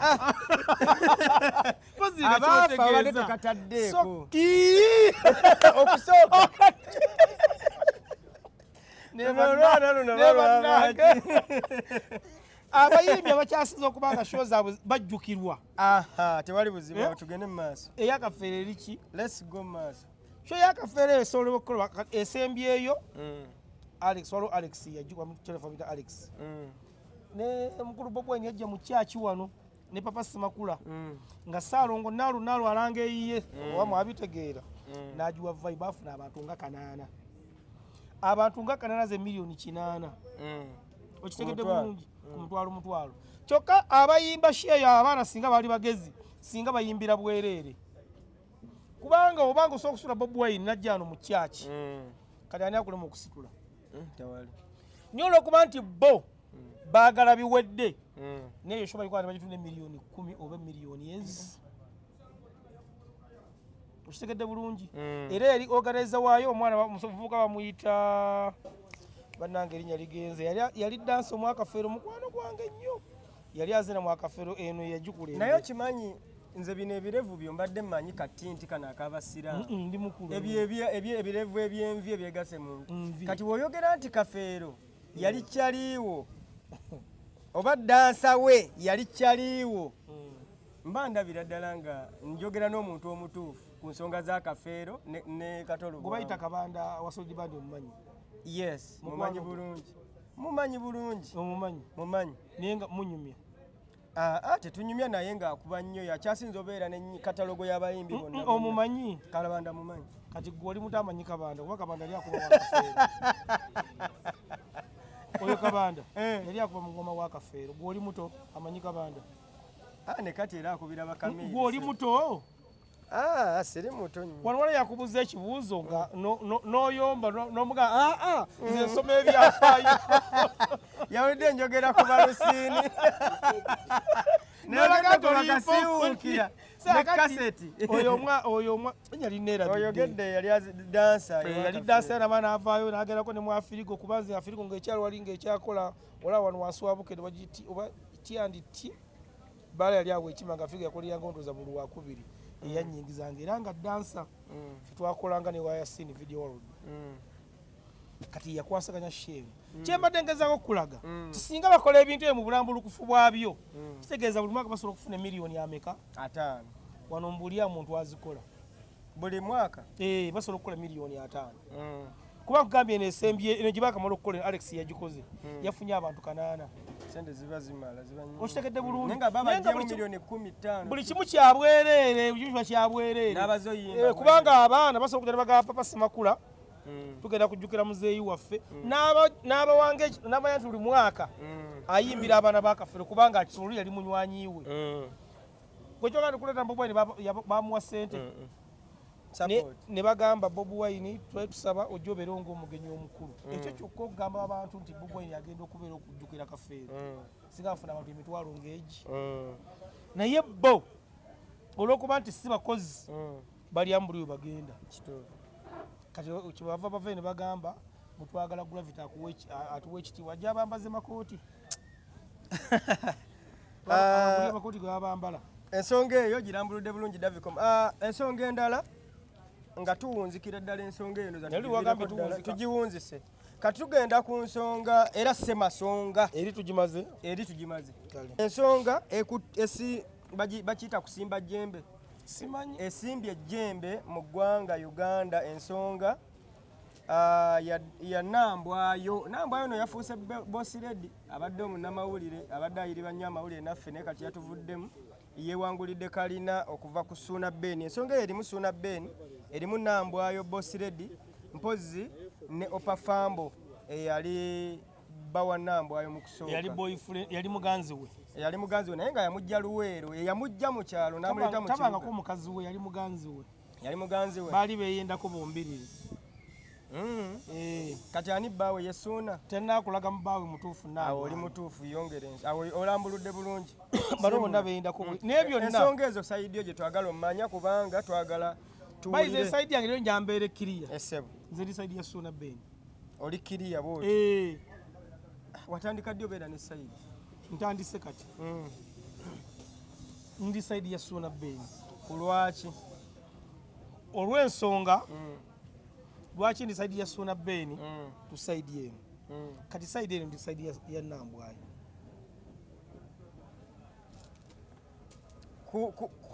abaafa abadde tukataddeeko okusooka abayimbi abakyasinza okuba nga show zaabwe bajjukirwa tewali buzibu tugende mu maaso eyakafeero eriki let's go maaso show yakafeero esobola okukolebwa esembyeyo Alex waliwo Alex yajjukwa mu telefone bita Alex ne mukulu Bobweni yajja mu kyaki wano ne papa Simakula nga Saalongo naalu alanga eyiye owamu abitegeera n'agiwa vibe afuna abantu nga 8 abantu nga 8 ze miliyoni 8 okitegedde bulungi ku mutwalo kyokka abayimba sheeyo abaana singa bali bagezi singa bayimbira bwereere kubanga obanga osobola okusitula Bobi Wine najja wano mu kyaki kati ani akulema okusitula niyo olwokuba nti bo baagala biwedde naye eshoba likuba nebagitunda miliyoni 10 oba miliyoni ezi okitegedde bulungi era yali organizer waayo omwana omuvubuka bamuyita bannange erinnya ligenze yali dansi omwakafeero mukwano gwange nnyo yali azina mwakafeero eno yagikulembe naye okimanyi nze bino ebirevu byo mbadde mmanyi kati nti kana akabasira ndi mukulu ebirevu ebyenvi ebyegase mu kati woyogera nti kafeero yali kyaliiwo oba dansa we yali kyaliiwo mba ndabira ddala nga njogera n'omuntu omutuufu ku nsonga za kafeero ne katolo gobayita kabanda wasolidi bandi omumanyi yes mumanyi bulungi mumanyi naye nga munyumya tetunyumya naye ng'akuba nnyo yakyasinza obeera ne katalogo y'abayimbi bonna omumanyi kalabanda mumanyi kati gwe oli muto amanyi kabanda kuba kabanda yali akuba wakafeero oyo kabanda yali akuba mu ngoma wakafeero gwe oli muto amanyi kabanda ne kati era akubira bakamiri gwe oli muto siri muto nnyo wano wala yakubuza ekibuuzo nga n'oyomba n'omuga nze nsoma ebyafaayo yawudde njogera ku balusiini nagasiwuukira ne kaseti oyo omwa yali neerabidde oyogedde yali dansa yali dansa nama n'avaayo n'agerako ne mu afirigo kuba nze afirigo ng'ekyalo wali ng'ekyakola olaba wano wansi wa bukedde oba tyanditye bala yali awo ekima nga afirigo yakolera ngondoza mu lwakubiri eyanyingizanga era nga dansa twakolanga ne wayasini video world kati yakwasaganya shemu kyembadde ngezaako okulaga tisinga bakola ebintu ebyo mu bulambulukufu bwabyo kitegeeza buli mwaka basobola okufuna miliyoni ameka 5 wano mbuli muntu azikola buli mwaka basobola okukola miliyoni 5 kuba nkugambye nesembye eno gye bakamala okukola Alex yagikoze yafunye abantu 8 sente ziba zimala ziba nnyo okitegedde bulungi nga baba gye miliyoni 15 buli kimu kyabwerere buli kyabwerere n'abazoyimba kubanga abaana basobola kugenda bagaba papa Semakula tugenda kujjukira muzeeyi waffe n'abawange n'amanya nti buli mwaka ayimbira abaana bakafere kubanga akisolo yali munywanyiwe gwekyoga ndikuleeta Bobi Wine bamuwa sente ne bagamba Bobi Wine tusaba ojja obeere ng'omugenyi omukulu ekyo kyokka okugamba abantu nti Bobi Wine agenda okubeera okujjukira kafeero singa bafuna abantu emitwalo ng'egi naye bo olw'okuba nti si bakozi balyamu buli we bagenda kati kyebava bava ne bagamba mutwagala Gravity atuwa ekitiibwa ajja abambaze makooti amakooti ge babambala ensonga eyo girambuludde bulungi Davicom ensonga endala nga tuwunzikira ddala ensonga eno tugiwunzise kati tugenda ku nsonga era semasonga eri tugimaze ensonga bakiyita kusimba jjembe simanyi esimbye ejjembe mu ggwanga Uganda ensonga ya Nambwayo no yafuuse boss lady abadde omunnamawulire abadde ayiribwa nnyo amawulire naffe naye kati yatuvuddemu yeewangulidde kalina okuva ku Suuna Ben ensonga eyo erimu Suuna Ben erimu Nambwayo boss lady mpozi ne Opafambo eyali bawa Nambwayo mu kusooka yali muganzi we naye nga yamujja Luweero yamujja mu kyalo n'amuleeta mu kibuga ko mukazi we yali muganzi we baali beeyendako bombirire kati ani bbaawe yesuuna tennakulaga mu bbaawe mutuufu awo oli mutuufu yongere awo olambuludde bulungi bano bonna beeyendako naye byonna ensonga ezo sayidi yo gye twagala omumanya kubanga twagala tuwulire bayize sayidi yange rero njambeere kiriya essebo nze ndi sayidi ya Suuna Ben oli kiriya bwoti watandika ddi obeera ne sayidi ntandise kati ndi sayidi ya Suuna Ben kulwaki olw'ensonga lwaki ndi sayidi ya Suuna Ben tu sayidi eno kati sayidi eno ndi sayidi ya Nambwayo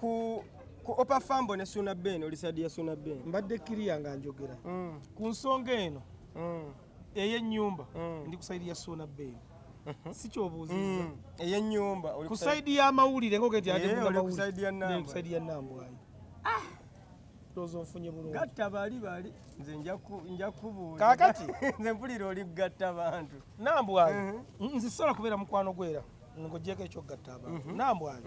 ku Opafambo ne Suuna Ben oli sayidi ya Suuna Ben mbadde kiriya nga njogera ku nsonga eno ey'ennyumba ndi ku sayidi ya Suuna Ben si kyobuuzizza ey'ennyumba ku sayidi y'amawulire ng'ogenti oli ku sayidi ya Nambwayo ndowooza onfunye bulungi gatta bali nze nja kubuuza kaakati nze mpulira oli gatta bantu Nambwayo nze sisobola kubeera mukwano gwera ng'oggyeko ekyogatta abantu Nambwayo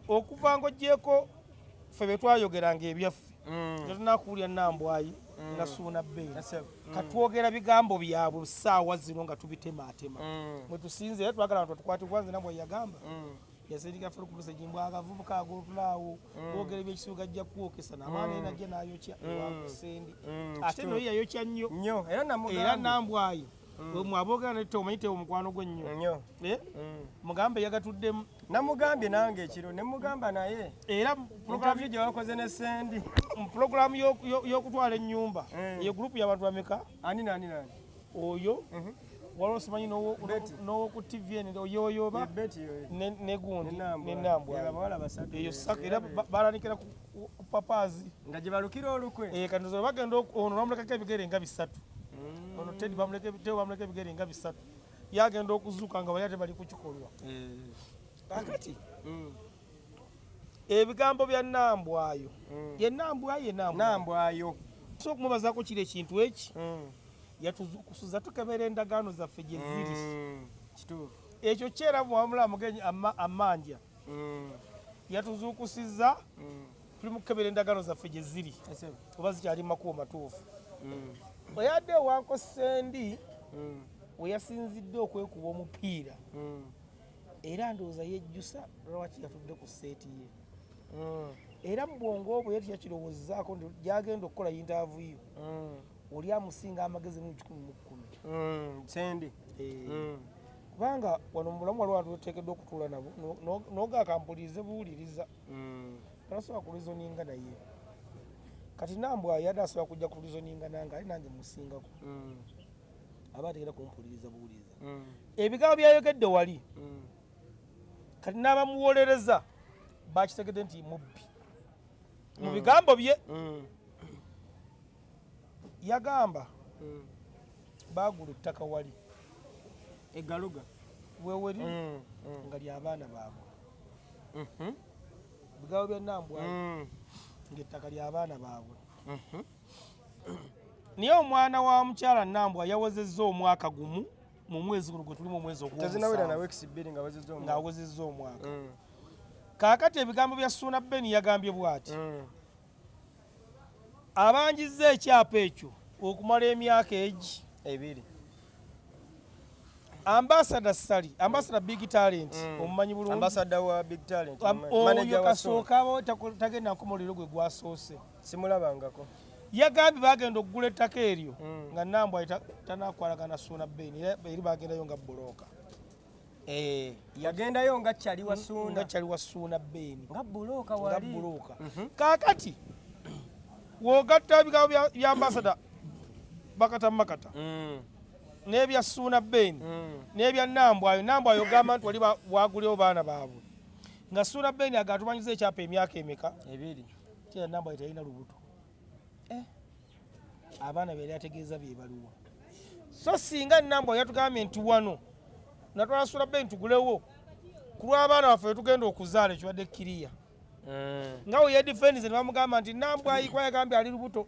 okuva ng'oggyeko ffe be twayogeranga ebyaffe tetunakuwulya Nambwayi nga Ssuuna Bbeene katwogera bigambo byabwe ssaawa zino nga tubitemaatema mwe tusinze twagala abantu tukwatibwa nze Nambwayi yagamba yasindika ffe ku lusejji mbw akavubuka agolutulaawo boogera ebyekisuga ajja kwokesa n'amaana najja n'ayokya ewakusendi ate noyo yayokya nnyo era Nambwayi mwabogera nete omanyite omukwano gwe nnyo mugambe yagatuddemu namugambye nange ekiro ne mugamba naye era programu gye wakoze ne sendi mu programu y'okutwala ennyumba eyo gurupu y'abantu bameka ani oyo waliwo simanyi n'owo ku tvn oyoyoba ne gundi ne Nambwayi eyo saka era balanikira ku papaazi nga gye balukira olukwe kati nzo bagenda ono bamulekako ebigere nga bisatu ono Teddy bamuleka ebigere nga bisatu yagenda okuzuuka nga bali ate bali ku kikolwa kakati ebigambo bya Nambwayo ye Nambwayo so okumubazaako kiri ekintu eki yatuzukusuza tukebera endagaano zaffe gye ziri kituufu ekyo kyera muwamula mugenyi amanja yatuzuukusiza tuli mu kukebera endagaano zaffe gye ziri oba zikyali makubo matuufu oyadde ewanko sendi we yasinzidde okwekuba omupiira era ndowooza yejjusa lwaki yatudde ku seeti ye era mu bwongo obwo ye teyakirowoozzaako gyagenda okukola yintavuyo oli amusinga amagezi mu 10 sendi kubanga wano mu bulamu waliwo abantu beteekeddwa okutuula nabo n'ogaakampulirize buwuliriza tanasobola kulizoninga naye kati Nambwayi yadde asobola kujja kulizoninga nange ali nange musingako aba ateekera kumpuliriza buwuliriza ebigambo byayogedde wali kati n'abamuwolereza bakitegedde nti mubbi mu bigambo bye yagamba bagula ettaka wali egaluga weweri nga ly'abaana baabwe bigambo bya Nambwayi ng'ettaka ly'abaana baabwe naye omwana wa mukyala Nambwayi yawezezza omwaka gumu mu mwezi guno gwe tulimu omwezi ng'awezezza omwaka kaakati ebigambo bya Ssuuna Bbeene yagambye bw'ati abanjizza ekyapa ekyo okumala emyaka ebiri ambassador Big Talent omumanyi bulungi ambassador wa Big Talent oyo kasooka abo tagenda nkomolero gwe gwasoose simulabangako yagambye bagenda okugula ettaka eryo nga Nambwayi tanakwalagana Ssuuna Bbeene eri bagendayo nga bulooka yagendayo nga kyali wa Ssuuna Bbeene nga bulooka wali kaakati wogatta ebigambo bya ambassador Bakata Makata n'ebya Ssuuna Bbeene n'ebya Nambwayi ogamba nti wali wagulewo baana baabwe nga Ssuuna Bbeene agatumanyiza ekyapa emyaka emeka 2 kira Nambwayi talina lubuto abaana be ategeeza bye baliwo so singa Nambwayi yatugambye nti wano natwala Ssuuna Bbeene tugulewo ku lw'abaana baffe betugenda okuzaala ekibadde kiriya nga we yedifendize ne bamugamba nti Nambwayi kwa yagambye ali lubuto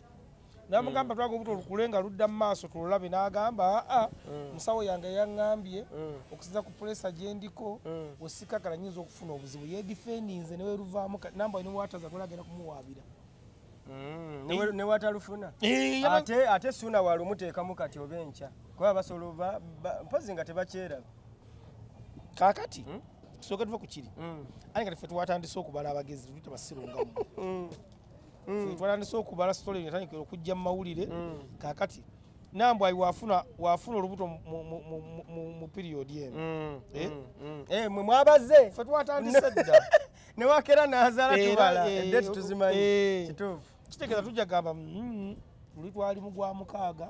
namugamba twaga obuto olukule nga ludda mu maaso tululabe n'agamba musawo yange yaŋŋambye okusiza ku pulesa gye ndiko wesikakala nyinza okufuna obuzibu yedifendinze newe luvaamu Nambwayi niwataza tulagenda kumuwaabira newatalufuna ate Ssuuna walumuteekamu kati oba enkya kuba basobola mpozi nga tebakyeraba kaakati tusooke tuve ku kiri ate nga teffe twatandise okubala abagezi tuyita basirungamu twatandise okubala sitole yatandikira okujja mu mawulire kaakati Nambwayi wafuna olubuto mu piriyodi eno mwe mwabaze ffe twatandise dda newakera nazaala tubala eddeti tuzimanyi kituufu kitegeeza tujja gamba luli twali mu gwa 6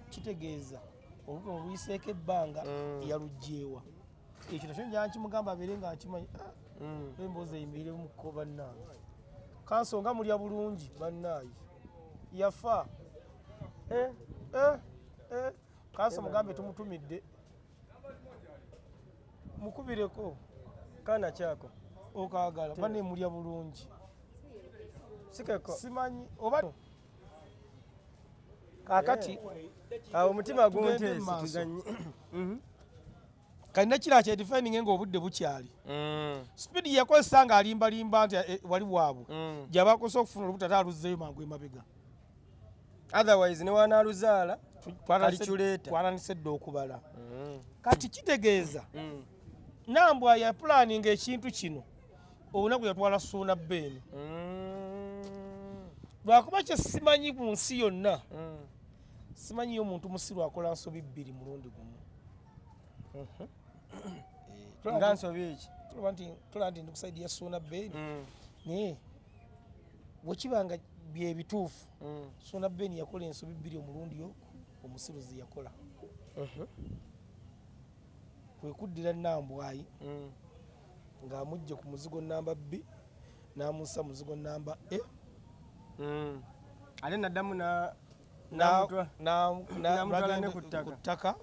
kitegeeza olubuto oluyiseeko ebbanga yalugjeewa ekyo nakyo njala nkimugamba abeere nga nkimanyi emboozi eyimiriremukko bannange kansonga mulya bulungi bannaayi yafa kanso mugambe tumutumidde mukubireko kaana kyako okaagala bane mulya bulungi sikeko simanyi oba kaakati awo omutima gunteesi tuganye kalina kira kye defining ng'obudde bukyali speed yakozesa nga alimbalimba nti wali bwabwe gyabakosa okufuna olubuto ate aluzzeeyo mangu emabega otherwise ne wanaaluzaala twananise dda okubala kati kitegeeza Nambwa ya planning ekintu kino olunaku yatwala Ssuuna Bbeene lwakuba kye simanyi ku nsi yonna simanyiyo omuntu musiru akola nsobi bbiri mulundi gumu nga nsobi eki tulaba nti ndi ku saidi ya Ssuuna Bbeene naye bwekibanga byebituufu Ssuuna Bbeene yakola ensobi bbiri omulundi omusiru ze yakola kwe kuddira Nambwayi ng'amugye ku muzigo namba B n'amussa muzigo namba E ate naddamu ku ttaka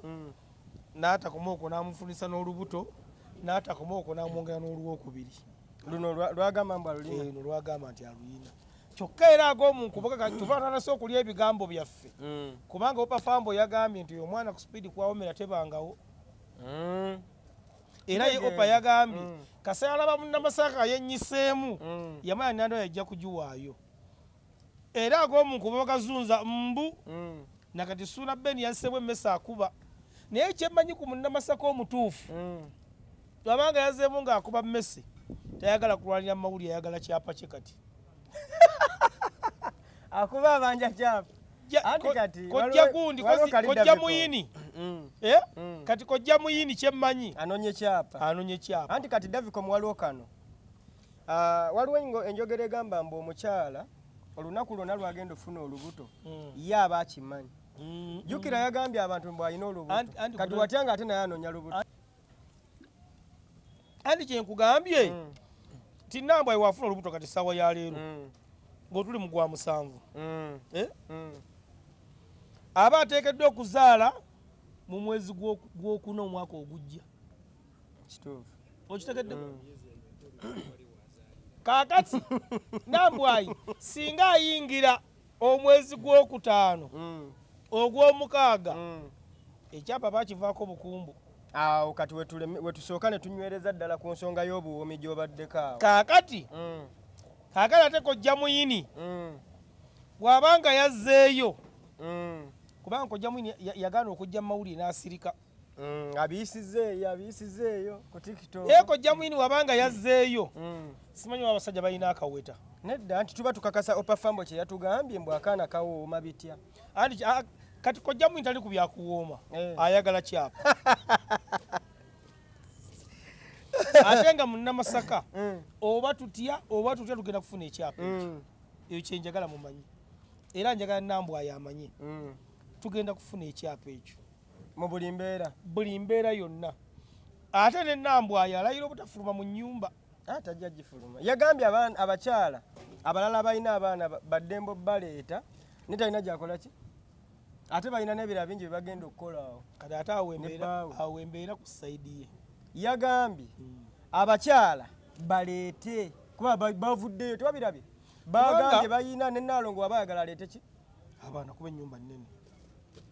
n'atakoma okwo n'amufunisa n'olubuto n'atakoma okwo n'amwongera n'olwokubiri luno lwagamba mbu alulina eno lwagamba nti aluyina kyokka era ag'omunkubuga tuvananase okulya ebigambo byaffe kubanga opafambo yagambye nti oyo omwana ku speedi kwawomera tebangawo era ye opa yagambye kaseera alaba munnamasaka yenyiseemu yamanya nando yajja kugiwaayo era ag'omunkubuga bagazunza mbu nakati Ssuuna Bbeene yassebwa emmesa akuba naye kyemmanyi ku munnamasaka omutuufu abanga yazzeemu ng'akuba mmese tayagala kulwanira mu mawulire ayagala kyapa kye kati akuba abanja kyapa kojja gundi kojja muyini kati kojja muyini kyemmanyi anonye kyapa anti kati Davicom waliwo kano waliwo enjogera egamba mbu omukyala olunaku lwonna lwagenda ofuna olubuto ye aba akimanyi jjukira yagambye abantu mbu alina olubuto kati watya nga ate naye anonya lubuto anti kyenkugambye ti Nambwayi wafuna olubuto kati ssaawa ya leero ng'otuli mu gwa 7 aba ateekeddwa okuzaala mu mwezi gw'okuna omwaka ogujja okitegedde kaakati Nambwayi singa ayingira omwezi gw'okutaano ogw'omukaaga ekyapa bakivaako bukumbu awo kati wetusooka ne tunywereza ddala ku nsonga y'obuwoomi gy'obaddeko awo kaakati ate kojja muyini bw'abanga yazzeeyo kubanga kojja muyini yagaana okujja mu mawulire n'asirika abiyisizeeyo ku TikTok kojja muyini wabanga yazzeeyo simanyi abasajja balina akaweta nedda nti tuba tukakasa opafambo kye yatugambye mbu akaana kawooma bitya kati kojja muyini tali ku byakuwooma ayagala kyapa ate nga munnamasaka oba tutya tugenda kufuna ekyapa ekyo kyenjagala mumanyi era njagala Nambwayi amanye tugenda kufuna ekyapa ekyo mu buli mbeera yonna ate ne Nambwayi alayira obutafuluma mu nnyumba tajja gifuluma yagambye abakyala abalala balina abaana baddembo baleeta ne talina gyakola ki ate balina n'ebirala bingi bye bagenda okukola awo kati ate awo embeera ku saidi ye yagambye abakyala baleete kuba bavuddeyo tewabirabye bagambye balina ne Naalongo wabayagala aleete ki abaana kuba ennyumba nnene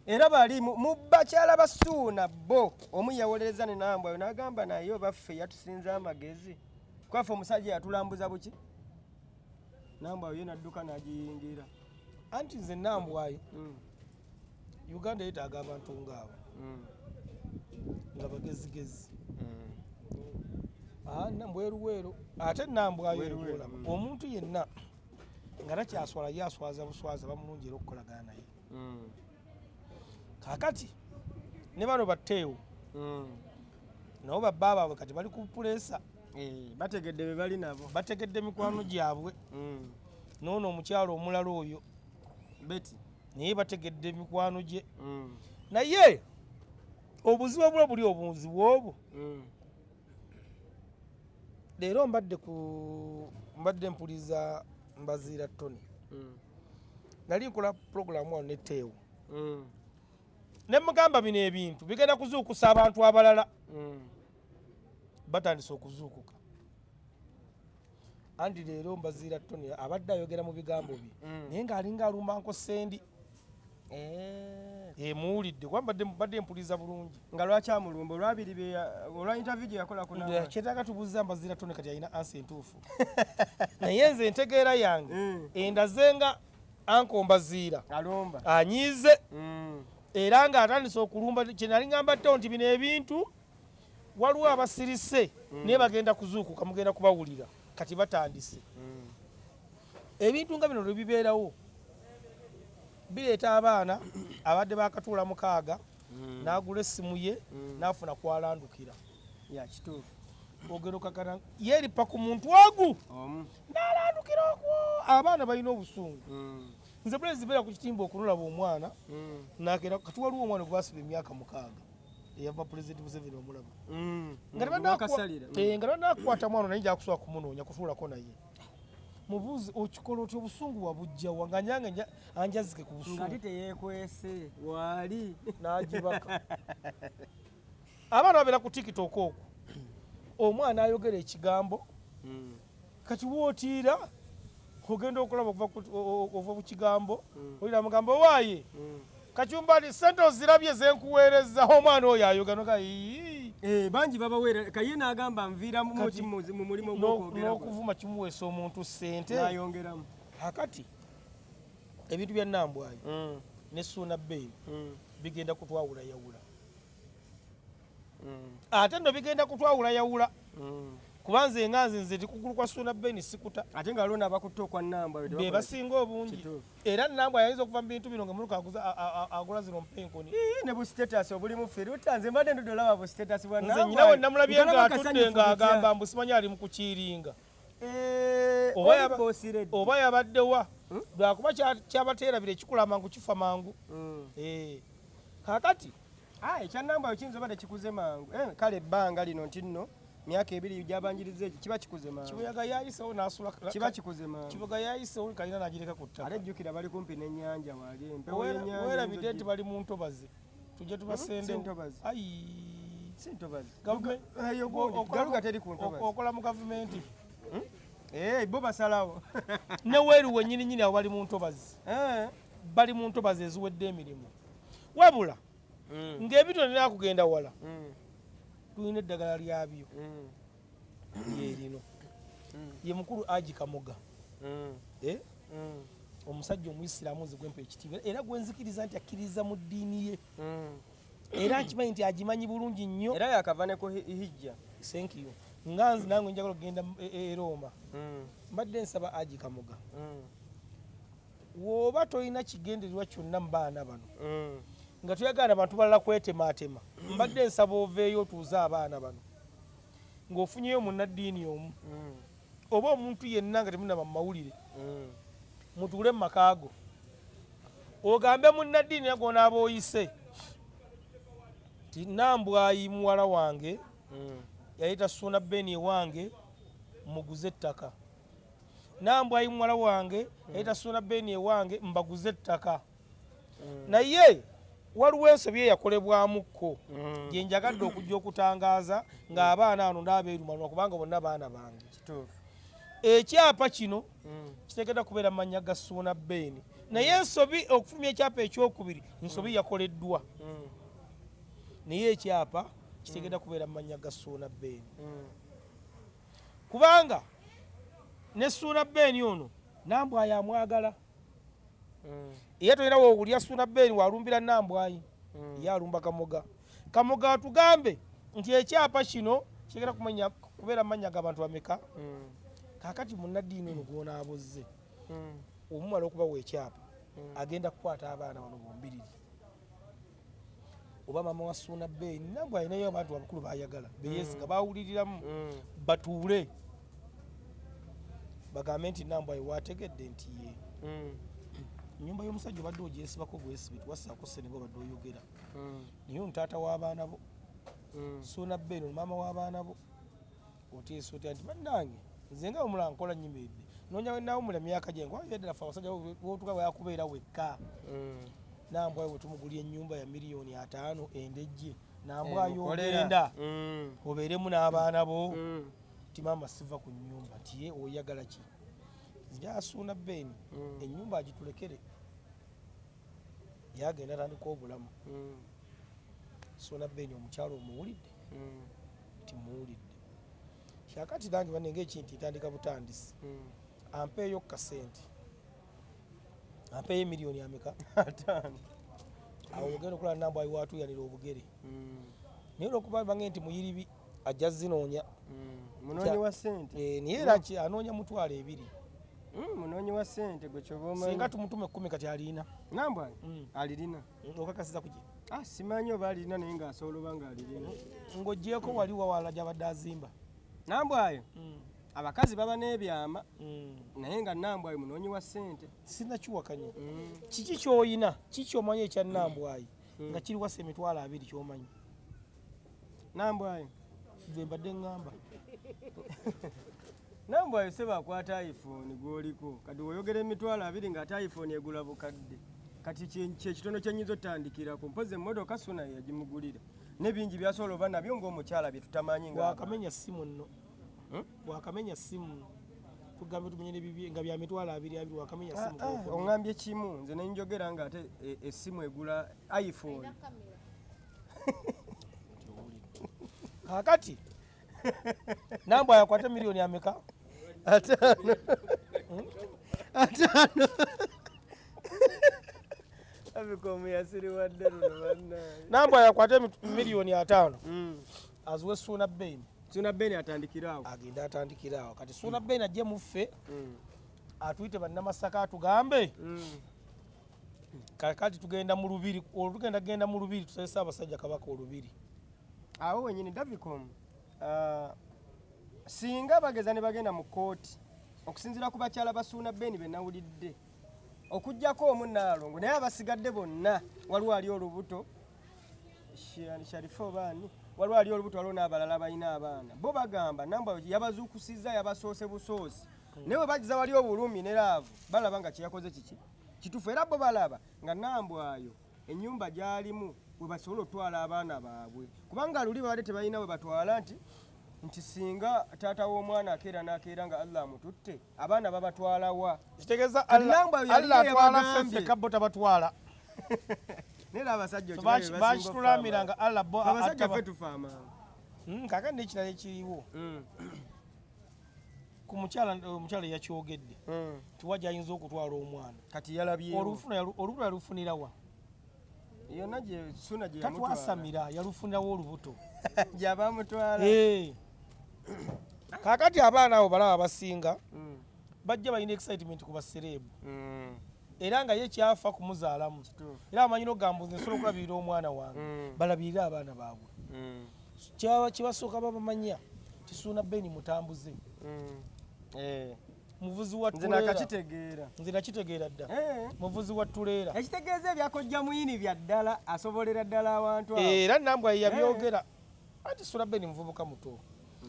era bali mu bakyala ba Ssuuna bo omu yawolereza ne Nambwayi n'agamba naye obaffe yatusinza amagezi kwaffe omusajja yatulambuza buki Nambwayi ye nadduka n'agiyingira anti nze Nambwayi Uganda yeetaaga abantu ngaabo nga bagezigezi mbweruweero ate Nambwayi olaba omuntu yenna nga takyaswala yaswaza buswaza bamulungi era okukolagana naye kaakati ne bano batteewo nabo babba baabwe kati bali ku puleesa bategedde be bali nabo bategedde mikwano gyabwe noono omukyalo omulala oyo beti naye bategedde mikwano gye naye obuzibu obula buli obuzibu obwo leero mbadde mpuliza Mbaziira Tony nali nkola puroguramu wano netteewo ne mugamba bino ebintu bigenda kuzuukusa abantu abalala batandise okuzuukuka andi leero Mbaziira Tony abadde ayogera mu bigambo bye naye ng'alinga alumba nko sendi muwulidde kuba mbadde mpuliza bulungi nga lwaki amulumba olwabiri olwa interview gye yakola kuna kyetaaga tubuuza mbazira tone kati alina ansi entuufu naye nze entegeera yange endaze nga ankombaziira alumba anyiize era ng'atandise okulumba kye nali ngamba ttawo nti bino ebintu waliwo abasirise naye bagenda kuzuukuka mugenda kubawulira kati batandise ebintu nga bino lwe bibeerawo bireeta abaana abadde bakatuula mukaaga n'agula essimu ye n'afuna kwalandukira yakituufu ogero kakana yeeripa ku muntu ogu n'alandukira okwo abaana balina obusungu nze bulezi beera ku kitimba okunolaba omwana nakera kati waliwo omwana gwasiba emyaka 6 eyava pulezidenti Museveni omulaba nga banakukwata mwana naye jakusobola kumunoonya kutuulako naye mubuuzi okikola otyo obusungu wabujja wanganyange anjazike ku busungu ngati teyeekwese waali n'agibaka abaana babeera ku TikTok okwo omwana ayogera ekigambo kati wootiira ogenda okulaba ova ku kigambo olira mugambo waaye kacumbali sente ozirabye zenkuweereza omwana oyo ayoganoga bangi babaweera kaye n'agamba nviira mu mulimu n'okuvuma kimuweesa omuntu sente nayongeramu akati ebintu bya Nambwayi ne Ssuuna Bbeene bigenda kutwawula yawula ate nno bigenda kutwawula yawula kubanze nze tikugulu kwa Ssuuna Bbeene sikuta ate nga lona abakutte okwa Nambwayi be basinga obungi era Nambwayi ayinza okuva mu bintu bino nga munuka agula zino mpenkoni ne bu status obulimu firuta nze mbadde ndodolaba bu status bwa Nambwayi nze nyinawe namulabye ng'atudde ng'agamba mbu simanyi ali mu kukiiringa oba yabaddewa lwakuba kyabateerabira ekikula mangu kifa mangu kakati ekya Nambwayi kiyinza obadde kikuze mangu kale ebbanga lino nti nno myaka 2 gyabanjiriza ekyo kiba kikuze mangu kibuyaga yayisewo n'asula kiba kikuze mangu kibuyaga yayisewo kalina n'agireka ku ttaka ate jjukira bali kumpi n'ennyanja wali empewo y'ennyanja weerabidde nti bali mu ntobazi tujje tubasendewo si ntobazi galuga teri ku ntobazi okola mu gavumenti bo basalawo ne weeru wennyini abo bali mu ntobazi bali mu ntobazi eziwedde emirimu wabula ng'ebito nina kugenda wala tulina eddagala lyabyo lyerino ye mukulu Aji Kamoga omusajja omuyisiraamu nze gwempa ekitiibwa era gwenzikiriza nti akkiriza mu ddiini ye era nkimanyi nti agimanyi bulungi nnyo era yakava ne ku hijja thank you nga nze nange njagala okugenda e Roma mbadde nsaba Aji Kamoga wooba tolina kigendererwa kyonna mu baana bano nga tuyagala abantu balala kwetemaatema mbadde nsaba oveeyo otuuze abaana bano ng'ofunyeyo munnaddiini omu oba omuntu yenna nga temunaba mu mawulire mutuule mu makaago ogambe munnaddiini nagonaaba oyise ti Nambwayi muwala wange yayita Ssuuna Bbeene ewange muguze ettaka Nambwayi muwala wange yayita Ssuuna Bbeene ewange mbaguze ettaka naye waliwo ensobi eyakolebwamukko gye njagadde okujja okutangaaza ng'abaana ano n'abeerumanwa kubanga bonna baana bange ekyapa kino kiteekeddwa kubeera mu mannya ga Ssuuna Bbeene naye ensobi okufumya ekyapa ekyokubiri nsobi yakoleddwa naye ekyapa kiteekeddwa kubeera mu mannya ga Ssuuna Bbeene kubanga ne Ssuuna Bbeene ono Nambwayi amwagala era tolina woowulya Ssuuna Bbeene walumbira Nambwayi ye alumba Kamoga atugambe nti ekyapa kino kiteekeddwa kubeera mu mannya g'abantu bameka kaakati munnaddiini ono gw'onaabozze omumala okubawa ekyapa agenda kukwata abaana bano bombiriri oba maama wa Ssuuna Bbeene Nambwayi alinayo abantu abakulu bayagala beyeesiga bawuliriramu batuule bagambe nti Nambwayi waategedde nti ye nyumba y'omusajja obadde ogyesibako bwesibi tuwassaako ssente obadde oyogera naye ono taata w'abaana bo Ssuuna Bbeene ono maama w'abaana bo oteesa otya nti bannange nze nga omulala nkola nnyimiridde noonya wenaawumula myaka gye nkwayeddala fe abasajja wotuka bweyakubeera wekka Nambwayi bwe tumugulya ennyumba ya $5,000,000 endejje Nambwayi ogenda obeeremu n'abaana bo ti maama siva ku nnyumba ti ye oyagala ki nja Ssuuna Bbeene ennyumba agitulekere yagenda atandika obulamu Ssuuna Beni omukyalo omuwulidde timuwulidde kyakati nange banenge ekintu ntandika butandisi ampeeyo kasente ampeeyo miliyoni ameka 5 awo ogenda okulaba Nambwa ayi waatuyanira obugere naye olwokuba bange nti muyiribi ajja zinoonya munoonyi wa ssente naye era anoonya mutwalo 2 munoonyi wa ssente gwe kyoba omanyi singa tumutume 10 kati alina Nambwa alirina okakasiza kuki simanyi oba alirina naye ng'asobola oba ng'alirina ng'oggyeko wali wawala gy'abadde azimba Nambwa ayo abakazi baba n'ebyama naye nga Nambwa ayo munoonyi wa ssente sinnakiwakanya kiki ky'oyina kikyomanyi ekya Nambwa ayi nga kiri wasa emitwalo 2 ky'omanyi Nambwa ayo gwe mbadde ŋŋamba Nambwa ayo seba akwata iPhone gw'oliko kati oyogera emitwalo 2 ng'ate iPhone egula bukadde kati kyekitono kyenyinza otandikirako mpozi emmotoka Ssuuna yagimugulira n'ebingi byasobola oba nabyo ng'omukyala bye tutamanyi wakamenya ssimu nno wakamenya ssimu tugambe tumenye bibi nga bya mitwalo 2 wakamenya ssimu oŋŋambye kimu nze ne njogera ng'ate essimu egula iPhone kakati Nambwa yakwata miliyoni ameka 5 abikomu yasiriwadde luno bannaye Nambwa yakwata miliyoni 5 aziwe Ssuuna Beni Ssuuna Beni atandikiraawo agenda atandikiraawo kati Ssuuna Beni ajje muffe atuyite bannamasaka atugambe kakati tugenda mu lubiri genda mu lubiri tusese abasajja kabaka olubiri awo wenyini Davicom singa bageza ne bagenda mu kooti okusinziira ku bakyala ba Ssuuna Beni be nawulidde okujjako omunnaalongo naye abasigadde bonna waliwo ali olubuto Sharifa obaani waliwo ali olubuto waliwo n'abalala balina abaana bo bagamba Nambwa yabazuukusizza yabasoose busoosi naye bwe bagiza wali obulumi ne laavu balaba nga kyeyakoze kiki kituufu era bo balaba nga Nambwa ayo ennyumba gy'alimu bwe basobola otwala abaana baabwe kubanga luli babadde tebalina bwe batwala nti singa taata w'omwana akeera n'akeera nga Allah amututte abaana babatwalawa kitegeeza Allah atwala ffe kabbo tabatwala nera abasajja bakitulamira nga Allah bo abasajja ffe tufa amangu kakati n'ekirala ekiriwo ku omukyala yakyogedde tiwajja ayinza okutwala omwana kati yalabyewo olubuto yalufunirawa yonna gye Ssuuna gye tatwasamira yalufunirawo olubuto gyaba amutwala kakati abaana abo balaba abasinga bajja balina excitement ku basereebu era nga ye kyafa kumuzaalamu era amanyira ogambuza nsobola okulabirira omwana wange balabirire abaana baabwe kibasooka babamanya ti Ssuuna Beni mutambuze muvuzi wa nze nakitegeera dda muvuzi wa tuleera ekitegeeza ebyakojja muyini bya ddala asobolera ddala abantu era Nambwa yabyogera anti Ssuuna Beni muvubuka muto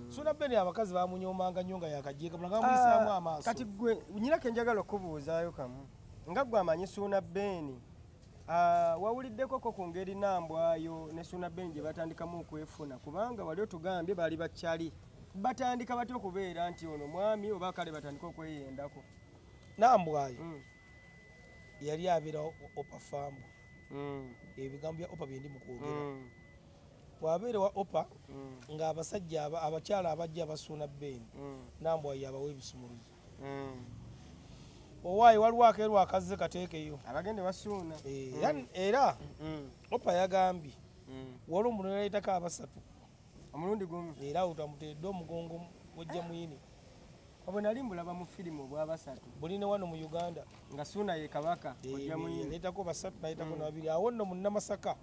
Ssuuna Beni abakazi bamunyomanga nnyo nga yakajiika bulanga muyisaamu amaaso kati gwe nyinako njagala okubuuzaayo kamu nga gwe amanyi Ssuuna Beni wawuliddeko ku ngeri Nambwa ayo ne Ssuuna Beni gye batandikamu okwefuna kubanga wali otugambye baali bakyali batandika batya okubeera nti ono mwami oba kale batandika okweyendako Nambwa ayo yali abeera Opa Fambu ebigambo bya Opa bye ndi mu kwogera bw'abeera wa Opa ng'abasajja abakyala abajja aba Ssuuna Beni Nambwa ayo abawa ebisumuluzo owaayi waliwo akeeru akazze kateekeyo abagende bassuuna era Opa yagambye waliwo omuntu yaleetako abasatu omulundi gumu era otamutedde omugongo wajja muyini obwe nali mbulaba mu firimu obw'abasatu buli ne wano mu Uganda nga Ssuuna ye kabaka wajja muyini yaleetako basatu naleetako nababiri awo nno mu Namasaka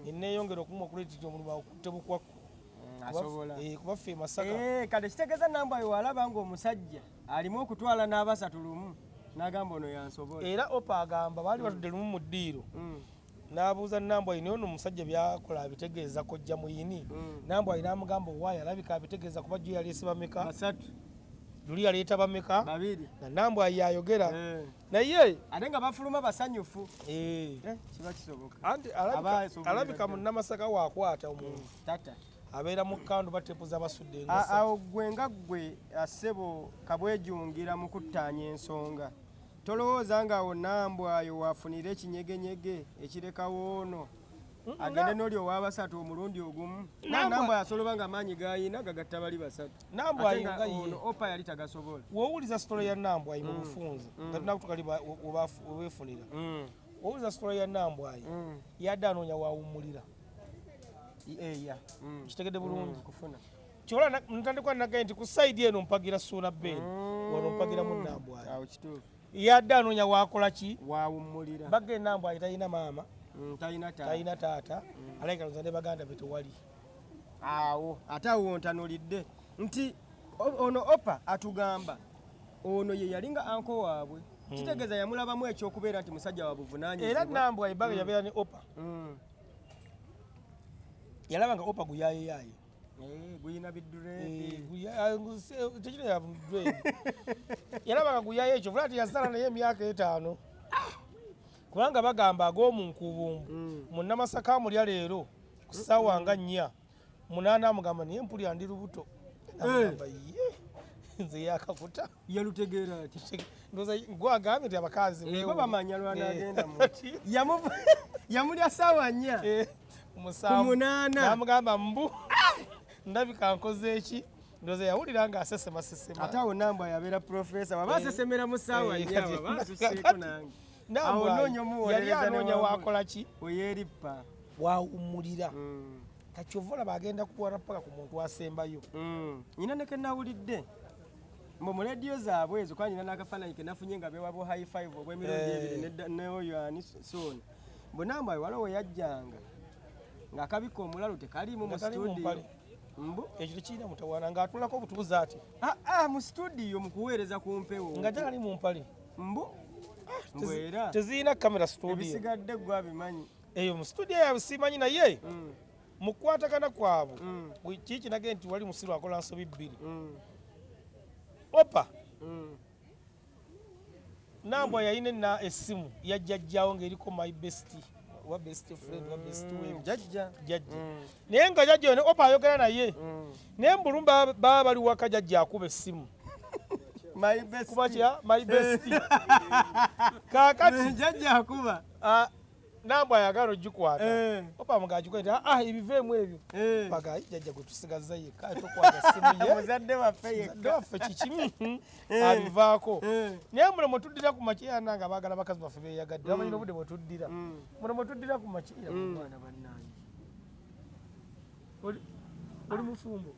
enneeyongera okumu okuleetera omulimu akutte bukwakku asobola kuba ffe Masaka kale kitegeeza Nambwa ayo walaba ng'omusajja alimu okutwala n'abasatu lumu n'agamba ono yansobola era Opa agamba baali batudde lumu mu ddiiro n'abuuza Nambwa ayo naye ono omusajja byakola abitegeeza kojja muyini Nambwa ayo n'amugamba owaayi alabika abitegeeza kuba jjo yaleese bameka basatu luli yaleeta bameka babiri na Nambwa ayo ayogera naye ate nga bafuluma basanyufu kiba kisoboka anti alabika mu Namasaka waakwata omuntu tata abeera mu kkandu batepuza basudde awo gwe nga gwe ssebo kabwejungira mu kuttaanya ensonga tolowooza nga awo Nambwayo waafunira ekinyegenyege ekirekawo ono agende n'oli ow'abasatu omulundi ogumu Nambwayo asoloba nga amaanyi g'ayina gagatta bali basatu Nambwayo nga ono Opa yali tagasobola wowuliza sitole ya Nambwayo mu bufunze nga tunakutukali weefunira wowuliza sitole ya Nambwayo yadde anoonya waawummulira kitegedde bulungi kufuna kyola ntandikwa nagaye nti ku sayidi eno mpagira Ssuuna Ben wano mpagira mu Nambwayo awo kituufu yadde anoonya waakola ki waawummulira bagge Nambwayo talina maama talina taata alayika nze ne baganda be tewali awo ate awo ntanulidde nti ono Opa atugamba ono ye yali nga anko waabwe kitegeeza yamulabamu ekyokubeera nti musajja wa buvunaanyizibwa era Nambwayo bagge yabeera ne Opa yalaba nga Opa guyaayeyaye guyina biddureedi tekira ya dreedi yalaba nga guyaye ekyo vula tiyasala naye emyaka 5 kubanga bagamba ag'omunkubumbu munnamasaka amulya leero ku ssaawa nga 4 8 amugamba naye mpulya ndi lubuto agamba ye nze yakakuta yalutegeera ati ndoza gwe agambye nti abakazi bo bamanya lwana agenda mu yamulya ssaawa 4 musanvu namugamba mbu ndabika nkoze eki ndoza yawulira nga asesema ate awo Nambwayo yabeera profesa waba asesemera mu ssaawa 4 waba asuseeko nange yali anoonya waakola ki weyeerippa waawummulira kakyova olaba agenda kuwara paka ku muntu asembayo nyina ne kenawulidde mbu mu lediyo zaabwe ezo kuba nyina n'akafaananyi ke nafunye nga beewabo high five obw'emirundi 2 neoyo ani sooni mbu Nambwayo waliwo we yajjanga ng'akabika omulalu tekaliimu mu studio mbu ekyo tekirina mutawaana ng'atulako obutubuza ati mu studio mu kuweereza ku mpewo nga gyali mu mpale mbu era tezirina kamera studio ebisigadde gwe abimanyi eyo mu studio yaabwe simanyi naye mu kukwatagana kwabwe kiki kinage nti wali musiru akola nsobi 2 Opa Nambwayo yalina essimu yajjajjaawo ng'eriko my best wa best friend wa best friend jajja naye nga jajja ne Opa ayogera naye naye mbulumba baba bali waka jajja akuba essimu my best kuba kya my best kakati jajja akuba Nambwayo ayagala ogikwata Opa mugagikwata ebiveemu ebyo baga jajja gwe tusigaza yekka tokwata essimu ye muzadde waffe yekka waffe kiki abivaako naye muno mwe tuddira ku makiira nanga baagala bakazi baffe beeyagadde bamanyira obudde bwe tuddira muno mwe tuddira ku makiira mwana bannange oli mufumbo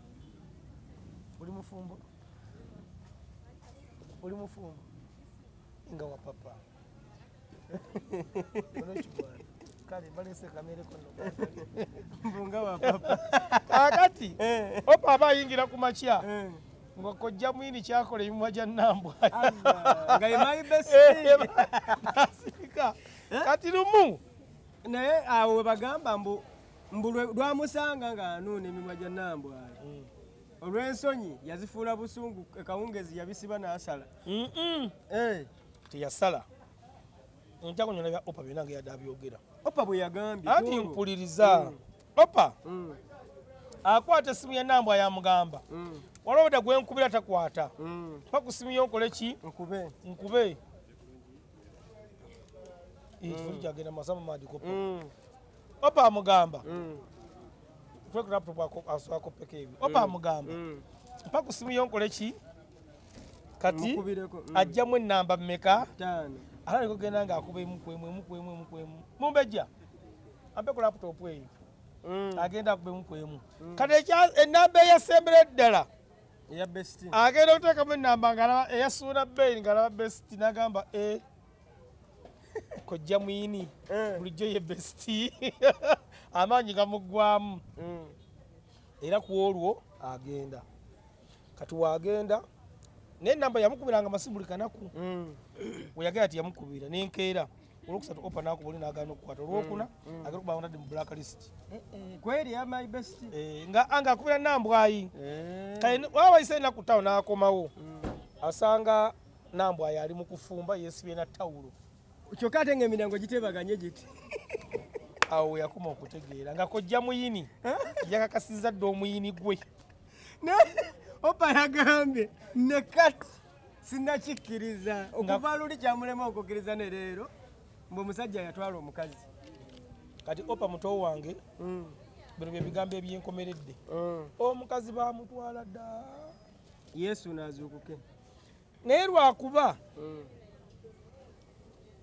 nga wa papa kale balese kamere kono mbunga wa papa kakati Opa aba ayingira ku makya nga kojja mwini kyakola emimwa gya Nambwayo nga emayi best asika kati lumu naye awo we bagamba mbu lwamusanga nga anuuna emimwa gya Nambwayo olw'ensonyi yazifuula busungu ekawungezi yabisiba n'asala teyasala njakunyona bya Opa byonna nga yadde abyogera Opa bwe yagambye anti mpuliriza Opa akwata essimu ya Nambwayo amugamba waliwo dda gwe nkubira takwata pa ku ssimu yonkole ki nkube ekifuli kyagenda masama madikopo Opa amugamba akoppeko ebyo Opa amugamba pa ku ssimu yonkole ki kati ajjamu ennamba mmeka ala aliko genda ng'akuba emukwemu mumbejja ampe ku laputopu eyo agenda akuba emukwemu kati ennamba eyasembera eddala agenda okuteekamu ennamba nga eya Ssuuna Ben ng'alaba besti n'agamba kojja mwini bulijjo ye besti amaanyi gamuggwamu era ku olwo agenda kati waagenda naye ennamba yamukubiranga amasimu buli kanaku weyagera ati yamukubira nenkeera olwokusatu Opa nakubuli nagana okukwata olwokuna agera okuba ndadde mu blacklist kweri ya my best nga akubira Nambwayo waba wayise enaku ttawo n'akomawo asanga Nambwayo ali mu kufumba yeesibye na ttawulo kyokka ate ng'emiryango gitebaganye giti awo yakoma okutegeera nga kojja muyini yakakasizza dde omuyini gwe Opa yagambye ne kati sinnakikkiriza okuva luli kyamulema okukkiriza ne leero mbu omusajja yatwala omukazi kati opa muto wange bino bye bigambo ebyenkomeredde omukazi bamutwala dda yesu n'azuukuke naye lwakuba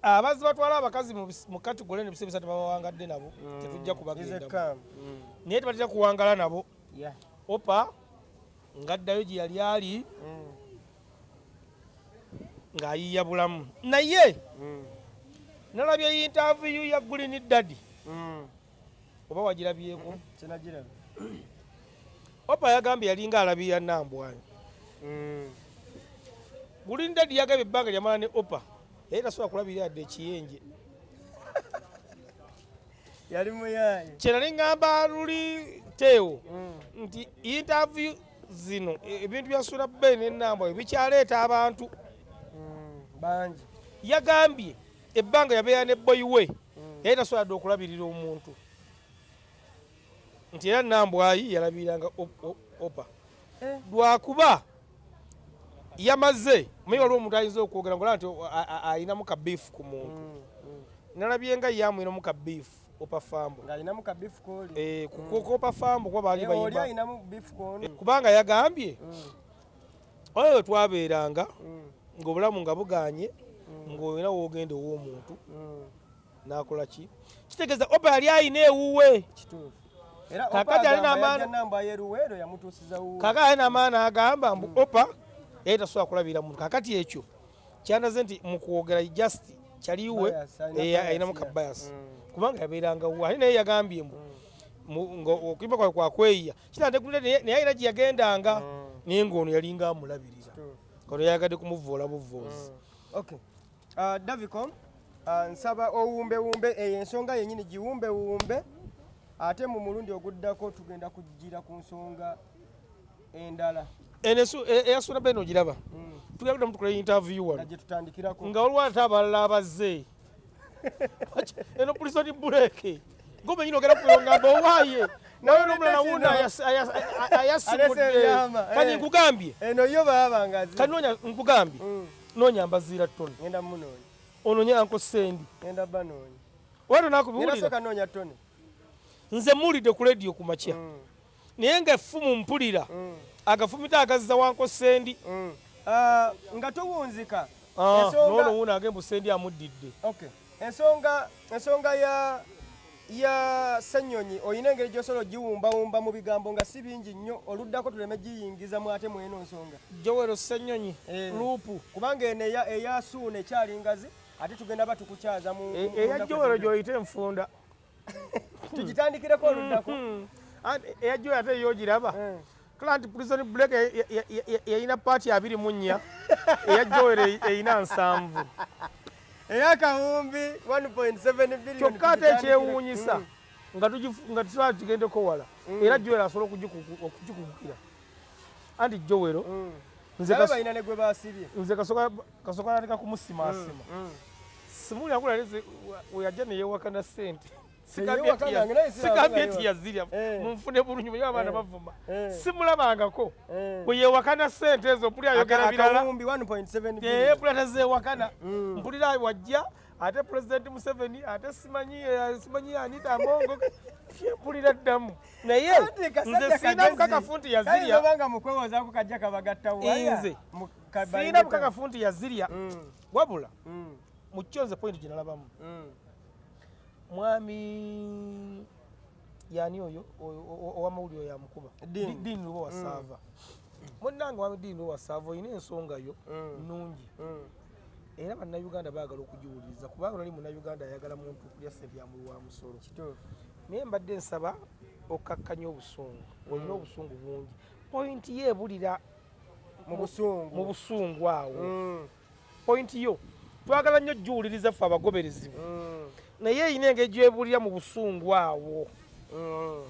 abazi batwala abakazi mu kategole nebisa bisatu babawangadde nabo tetujja kubagenda naye tebatera kuwangala nabo opa ngaddayo gye yali ali ng'ayiya bulamu naye nalabye interview ya Green Daddy oba wagirabyeko kinagiraba opa yagambye yalinga alabirira Nambwani Green Daddy yagambye ebbanga lyamala ne opa yali tasobola kulabirira yadde ekiyenje yali muyaye kyenali ngamba luli Teo nti interview zino ebintu bya Sula Ben ne Nambwa bikyaleeta abantu bangi yagambye ebbanga yabeera ne boy we yali tasobola dde okulabirira omuntu nti era Nambwayi yalabiranga opa lwakuba yamaze omanyi waliwo omuntu ayinza okwogera ngola nti ayinamu ka beef ku muntu nalabye nga yamwinamu ka beef opa fambo ng'alinamu ka beef koli kukopa fambo kuba baali bayimba alinamu beef koni kubanga yagambye oyo twabeeranga ng'obulamu nga buganye ng'olina woogenda ow'omuntu n'akola ki kitegeeza opa yali ayina ewuwe kituufu era kakati ali n'amaana namba yeruweero yamutuusiza wuwe kakati ali n'amaana agamba mbu opa yali tasobola kulabira muntu kakati ekyo kyandaze nti mu kwogera just kyaliwe ayinamu ka bias kubanga yabeeranga wuwe ate naye yagambye mbu okuyimba kwawe kwakweyiya naye alina gye yagendanga naye ng'ono yalinga amulabirira kono yagadde kumuvoola buvoozi Davicom nsaba owumbewumbe eyo ensonga yennyini giwumbewumbe ate mu mulundi oguddako tugenda kujjira ku nsonga endala eyasula beno ogiraba tugenda mutukula interview wano gye tutandikirako nga waliwo ate abalala abazze eno prison break ngombe nyine ogera kuyongamba owaaye nawe n'omulala wuno ayasimudde kati nkugambye eno yo baabangazi kati nkugambye noonya mbaziira ttone ngenda munoonya onoonya anko Sendi ngenda banoonya wano nakubiwulira soka noonya ttone nze muwulidde ku lediyo ku makya naye nga effumu mpulira agafumita agazza wanko Sendi nga towunzika noono wuno agembu Sendi amuddidde ensonga ya Ssenyonyi oyina engeri gy'osobola ogiwumbawumba mu bigambo nga si bingi nnyo oluddako tuleme giyingiza mu ate mweno nsonga Joel Ssenyonyi luupu kubanga eno eya Suuna ekyali ngazi ate tugenda batukukyaza mu eya Joel gy'oyita enfunda tugitandikireko oluddako eya Joel ate yogiraba tula nti prison break yayina paati 24 eya Joel eyina 7 eyakawumbi 1.7 billion kyokka ate ekyewuunyisa nga tusobola tugendeko wala era Joel asobola okugikugukira anti Joel nze kasoka nateka kumusimaasima simuli akula weyajja neyewakana sente sikambye nti yazirya munfune bulungi muye abaana bavuma simulabangako bwe yewakana sente ezo mpulira ayogera birala puli atazewakana mpulira wajja ate President Museveni ate simanyi Anita Amongo mpulira ddamu naye nze sirina bukakafu nti yazirya nze sirina bukakafu nti yazirya wabula mu kyo nze point gye nalabamu mwami yani oyo owamawulire oyo amukuba Diini Lubo Wasaava munnange wami Diini Lubo Wasaava olina ensonga yo nnungi era bannayuganda baagala okugiwuliriza kubanga nali munnayuganda ayagala muntu okulya ssente ya muli wa musolo naye mbadde nsaba okkakkanya obusungu olina obusungu bungi pointi yo ebulira mu busungu awo pointi yo twagala nnyo giwuliriza ffe abagoberezi naye eyina engeri gyebulira mu busungu awo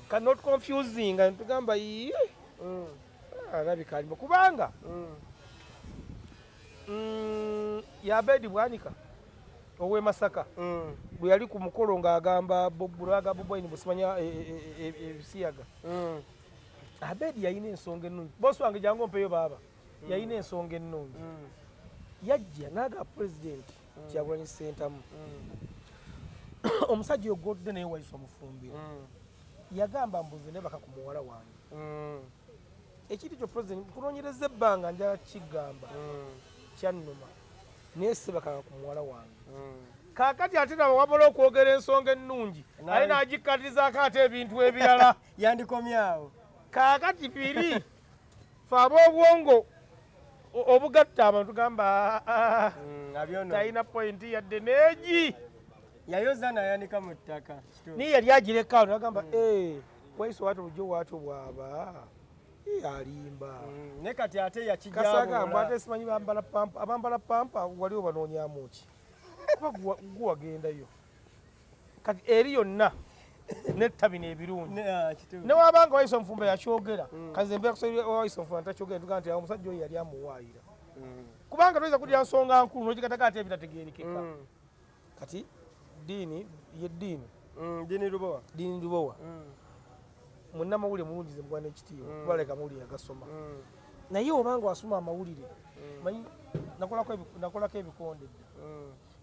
cannot confusing ntugamba iye alabika alimo kubanga Yabedi Bwanika ow'e Masaka bwe yali ku mukolo ng'agamba Bulaga Boboini busimanya ebisiyaga Abedi yayina ensonga ennungi bosi wange jangu mpeyo baaba yayina ensonga ennungi yajja n'agamba pulezidenti Kyagulanyi Ssentamu omusajja oyo godde naye Wayiso Mufumbira yagamba mbuze ne baka ku muwala wange ekiti kyo pulezidenti kunoonyereza ebbanga njala kigamba kyannuma naye sibakaka ku muwala wange kaakati ate nabo wabula okwogera ensonga ennungi aye n'agikkatirizaako ate ebintu ebirala yandikomyawo kaakati biri fe ab'obwongo obugatta abantu gamba talina pointi yadde neegi yayoza nayanika mu ttaka niye yali agirekawo nagamba Wayiso wati olugyo bwatyo bwaba alimba ne kati ate yakigamba ate simanyi abambala pampa wali obanoonyamu ki kuba guwagendayo kati eri yonna nettabino ebirungi newabanga Wayiso Mufumba yakyogera kazembe Wayiso Mufumba takyogera tugaa nti omusajja oyo yali amuwaayira kubanga toyinza kudira nsonga nkulu nogikataka ate ebitategeerekeka kati diini Lubowa munnamawulire mulungize mugwana ekitiibwa kuba leka mawulire agasoma naye obanga wasoma amawulire manyi nakolako ebikonde dda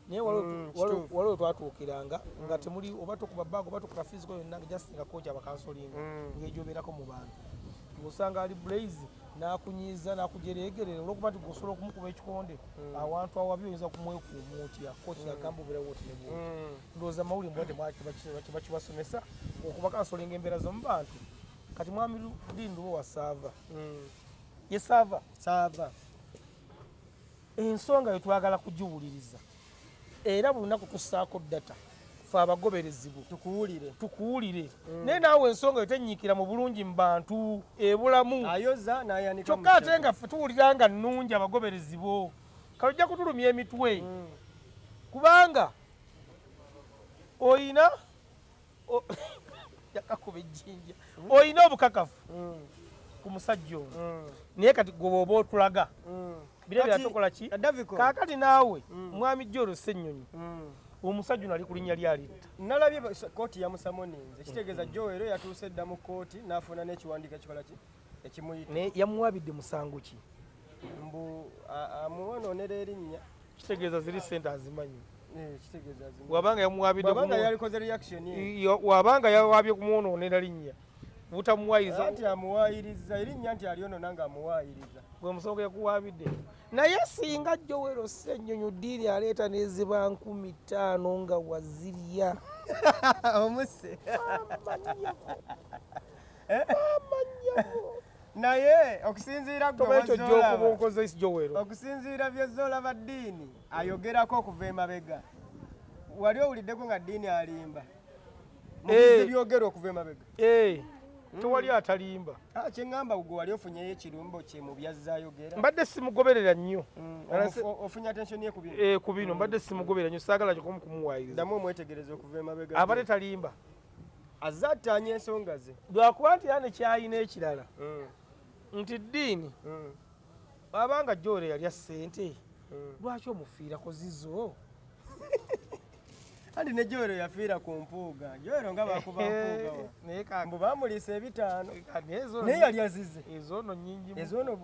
naye waliwo twatuukiranga nga temuli oba tokuba baago oba tukula fiziko yonna nga jasinga kocha abakansolinga ng'egyobeerako mu bantu ng'osanga ali blaze n'akunyiiza n'akujereegerera olwokuba nti gwosobola okumukuba ekikonde awantu awabi oyinza kumwekuuma otya kochi agamba obeerawo oti ne bwoti ndowooza amawulire mbwa tebakibasomesa okuba kansolinga embeera z'omu bantu kati mwami Diini Lubowa saava ye saava ensonga yo twagala kugiwuliriza era buli lunaku tussaako data fe abagoberezi tukuwulire naye naawe ensonga yo tenyiikira mu bulungi mu bantu ebulamu kyokka ate nga ffe tuwulira nga nnungi abagoberezi bo kalojja kutulumya emitwe kubanga oyina yakakuba ejjinja oyina obukakafu ku musajja ono naye kati gwe oba otulaga bira byatukola ki kaakati naawe mwami Jolo Ssennyonyi omusajja ono ali ku linnya lyalitta nalabye kooti yamusamoninze kitegeeza Joero yatuuse dda mu kooti n'afuna n'ekiwandiiko ekikola ki ekimuyita naye yamuwabidde musango ki mbu amuwonoonera erinnya kitegeeza ziri ssente azimanyi kitegeeza wabanga yamuwabidde yalikoze reaction wabanga yawabye kumwonoonera linnya butamuwaayiriza anti amuwaayiriza erinnya nti alyonoona nga amuwaayiriza gwe musonga yakuwabidde naye singa Joero Ssennyonyi Diini aleeta n'eziba 50 nga wazirya omuse naye okusinziira okusinziira byezolaba Diini ayogerako okuva emabega wali owuliddeko nga Diini alimba mubizi byogera okuva emabega tewali atalimba kyeŋŋamba gwe wali ofunyeyo ekirumbo kye mu byazzayogera mbadde simugoberera nnyo ofunya attention ye ku bino mbadde simugoberera nnyo saagala kyokomu kumuwaayiriza ddamu omwetegereza okuva emabega abadde talimba azze attaanya ensonga ze lwakuba nti era nekyayina ekirala nti Diini abanga Joero yalya ssente lwaki omufiirako zizo andi ne Joero yafiira ku mpuuga Joero nga bakuba mpuuga mbu bamuliisa 5 naye yali azize ezono nnyingi ezono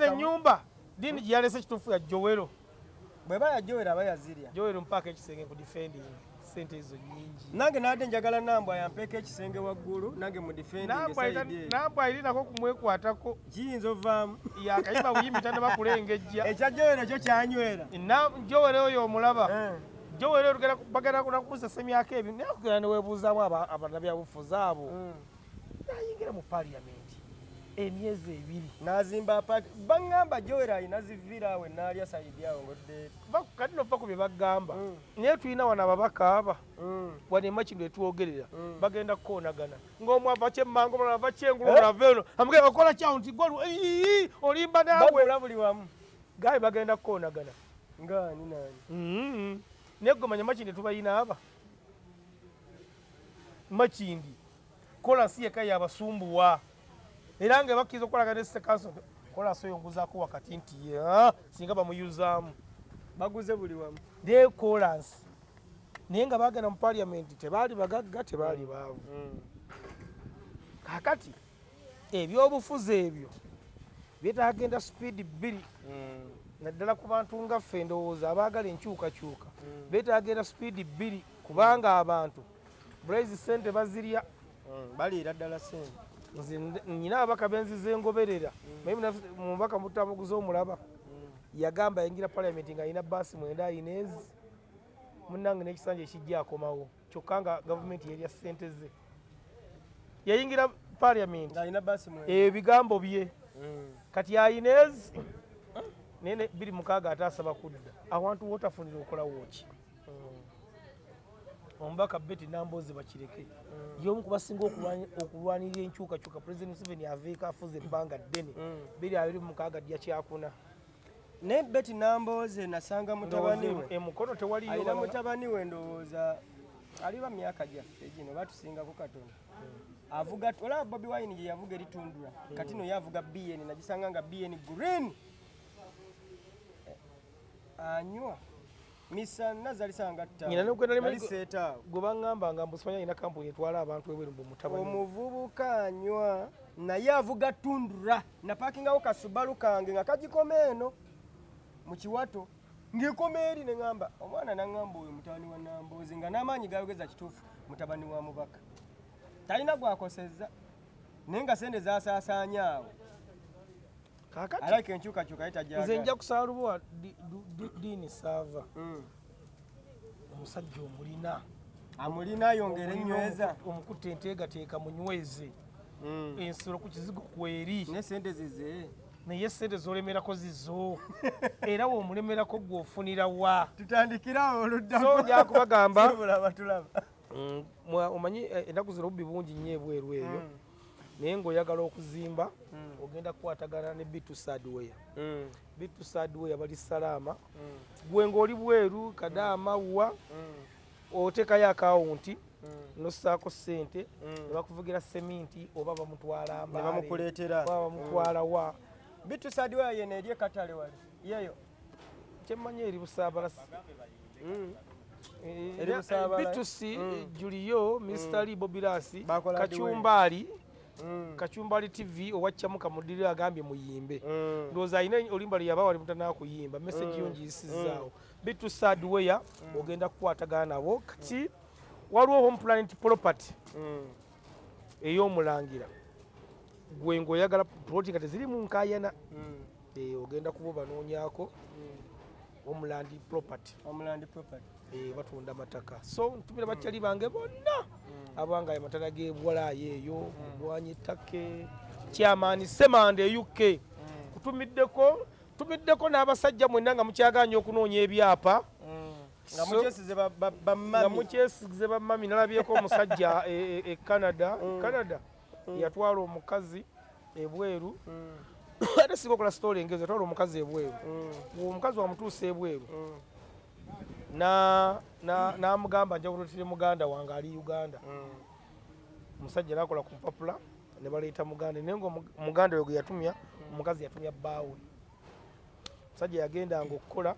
ennyumba Diini gye yalese ekituufu ya Joero bweba ya Joero aba yazirya Joero mpaaka ekisenge ku defending sente ezo nnyingi nange nadde njagala Nambwa yampeeka ekisenge waggulu nange mu defending Nambwa irinako kumwekwatako kiyinza ovaamu yakayima buyimita ne bakulengejja ekya Joero kyo kyanywera Joero oyo omulaba Joero bagenda kunakubuuza emyaka ebyo naye okugenda ne weebuuzaamu abanabyabufuzi abo nayingira mu paliamenti emyezi 2 n'azimba apaati baŋŋamba Joero alina zivira awe n'alya sayidi awo ngodde kati nova ku bye bagamba naye tulina wano ababaka aba wano emakindu etwogerera bagenda kukoonagana ng'omu ava kyemmango omulala ava kyengulu omulala ava eno amugee okola kyawo nti golu olimba naawe bagula buli wamu gaali bagenda kukoonagana ngaani naani naye gwe manya Makindi tubayina aba Makindi kolansi yekka yabasumbuwa era nga bakkiriza okukolagana ne City Council kolansi oyonguzaako wakati nti singa bamuyuzaamu baguze buli wamu ne kolansi naye nga bagenda mu paliamenti tebaali bagagga tebaali baavu kakati ebyobufuzi ebyo byetagenda sipiidi 2 naddala ku bantu nga ffe ndowooza abaagala enkyukakyuka beetaaga era sipiidi bbiri kubanga abantu bulayizi ssente bazirya baliira ddala ssente. nze nnyina ababaka benzize ngoberera mubaka mutamuguzi omulaba yagamba yayingira paliamenti ng'alina baasi 9 ayinezi munnange n'ekisanja ekijja akomawo kyokka nga gavumenti yerya ssente ze yayingira paliamenti alina baasi 9 ebigambo bye kati ayinezi nene 26 ate asaba kudda awantu wotafunira okolawo ki omubaka Betty Nambooze bakireke y'omu ku basinga okulwanirira enkyukakyuka President Museveni aveeko afuze ebbanga ddene 26 ddya kyakuna naye Betty Nambooze nasanga mutabani we emukono tewaliyo alina mutabani we ndowooza aliba myaka gyaffe gino batusingako katono avuga olaba Bobi Wine gye yavuga eritundula kati no yavuga BN nagisanga nga BN green anywa misana zalisanga nyina n'okwenda liseetaawo gwe baŋŋamba nga mbusomanya alina kampuni etwala abantu ebweru mbu mutabani omuvubuka anywa naye avuga tundura napakingawo kasubalu kange nga kagikoma eno mu kiwato ng'ekoma eri ne ŋŋamba omwana naŋŋamba oyo mutabani wa Nambooze nga n'amaanyi gayogeza kituufu mutabani wa mubaka talina gwakosezza naye nga sente zasaasaanya awo kakati alaka enkyukakyuka yetajagala nze nja kusaalubwa Diini Saava omusajja omulina amulina ayongera enyweza omukutte enteegateeka munyweze ensolo ku kizigo kweri ne sente zize naye sente zolemerako zizo era womulemerako gweofunira wa tutandikirawo oludda so nja kubagamba tulaba omanyi ennaku zino obubbi bungi nnyo ebweru eyo naye ng'oyagala okuzimba ogenda kukwatagana ne Bitu Hardware Bitu Hardware bali Salaama gwe ng'oli bweru Kadaama wa oteekayo akawunti nossaako ssente ne bakuvugira seminti oba bamutwala ambaale bamukuleetera oba bamutwala wa Bitu Hardware yene eri ekatale wali yeyo kyemmanyi eri Busaabalasi eri Busaabala Bitusi Julio Mr. Lee Bobirasi Bakola Kachumbali TV owaccamu kamuddirira agambye muyimbe ndowooza alina olimba lye yabawa limutanaa kuyimba message yo ngiyisizaawo Bitu Hardware ogenda kukwatagana nabo kati waliwo Home Planet Property ey'omulangira gwe ng'oyagala ploti nga teziri mu nkaayana ogenda kuba banoonyako Homeland Property batunda amataka so ntumira bakyali bange bonna abanga amatala g'ebwalaayo eyo obwanyi ttake kyamaani Semande UK tumiddeko n'abasajja mwenna nga mukyaganya okunoonya ebyapa nga mukyesize bammami nalabyeko omusajja e Canada yatwala omukazi ebweru ate singa okola story engezo yatwala omukazi ebweru omukazi wamutuusa ebweru n'amugamba nja kulutira muganda wange ali Uganda omusajja nakola ku mpapula ne baleeta muganda naye nga omuganda oyo gwe yatumya omukazi yatumya bbaawe omusajja yagendanga okukola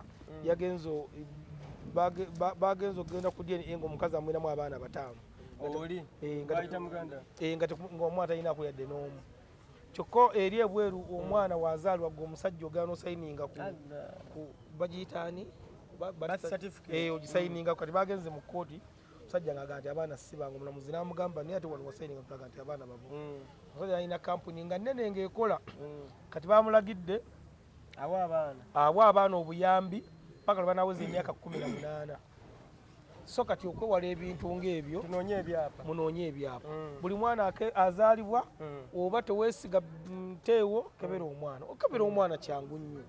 bagenza okugenda ku DNA nga omukazi amwinamu abaana 5 ng'omwana talina kuyadde n'omu kyokka eri ebweru omwana wazaalwa gwe omusajja ogana osayininga ku bagiyitaani ogisayininga kati bagenze mu kkooti omusajja ng'aga nti abaana si bange omulamuzi n'amugamba naye ate wano wasayininga tulaga nti abaana babo omusajja alina kampuni nga nnene ng'ekola kati bamulagidde awa abaana obuyambi paka lwe banaweza emyaka 18 so kati okwewala ebintu ng'ebyo munoonye ebyapa buli mwana azaalibwa oba teweesiga nteewo kebera omwana okebera omwana kyangu nnyo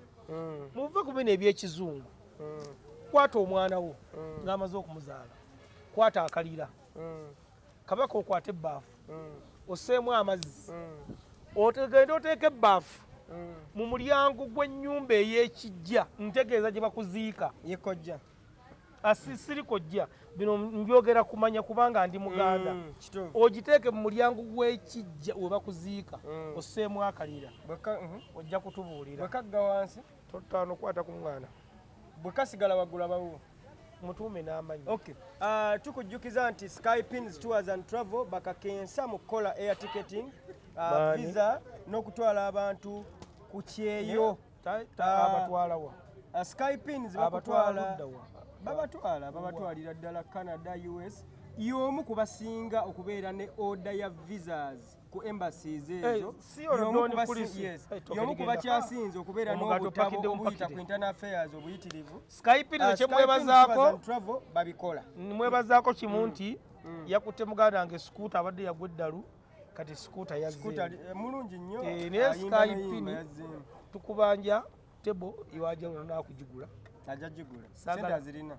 muve ku bino eby'ekizungu kwata omwana wo ng'amaze okumuzaala kwata akalira kabaka okwata ebbaafu osseemu amazzi otegende oteeka ebbaafu mu mulyango gw'ennyumba ey'ekijja ntegeeza gye bakuziika yekojja asisiri kojja bino mbyogera kumanya kubanga ndi muganda ogiteeke mu mulyango gw'ekijja we bakuziika osseemu akalira ojja kutubuulira bwekagga wansi totaano kwata ku mwana bwekasigala waggula bawo mutuume n'amanyi tukujjukiza nti Skypins Tours and Travel bakakensa mu kukola air ticketing visa n'okutwala abantu ku kyeyo abatwalawa Skypins babatwalira ddala Canada, US. Y'omu ku basinga okubeera ne order ya visas ku embassies ezo. Y'omu ku bakyasinze okubeera n'obutabo obuyita ku internal affairs obuyitirivu. Skypins kye mwebazaako babikola. Mwebazaako kimu nti yakutte muganda wange skuuta abadde yagwa eddalu kati skuuta yazze. Mulungi nnyo. Naye Skypins tukubanja tebo iwaja nakugigula. Ajja gigula. Sente azirina.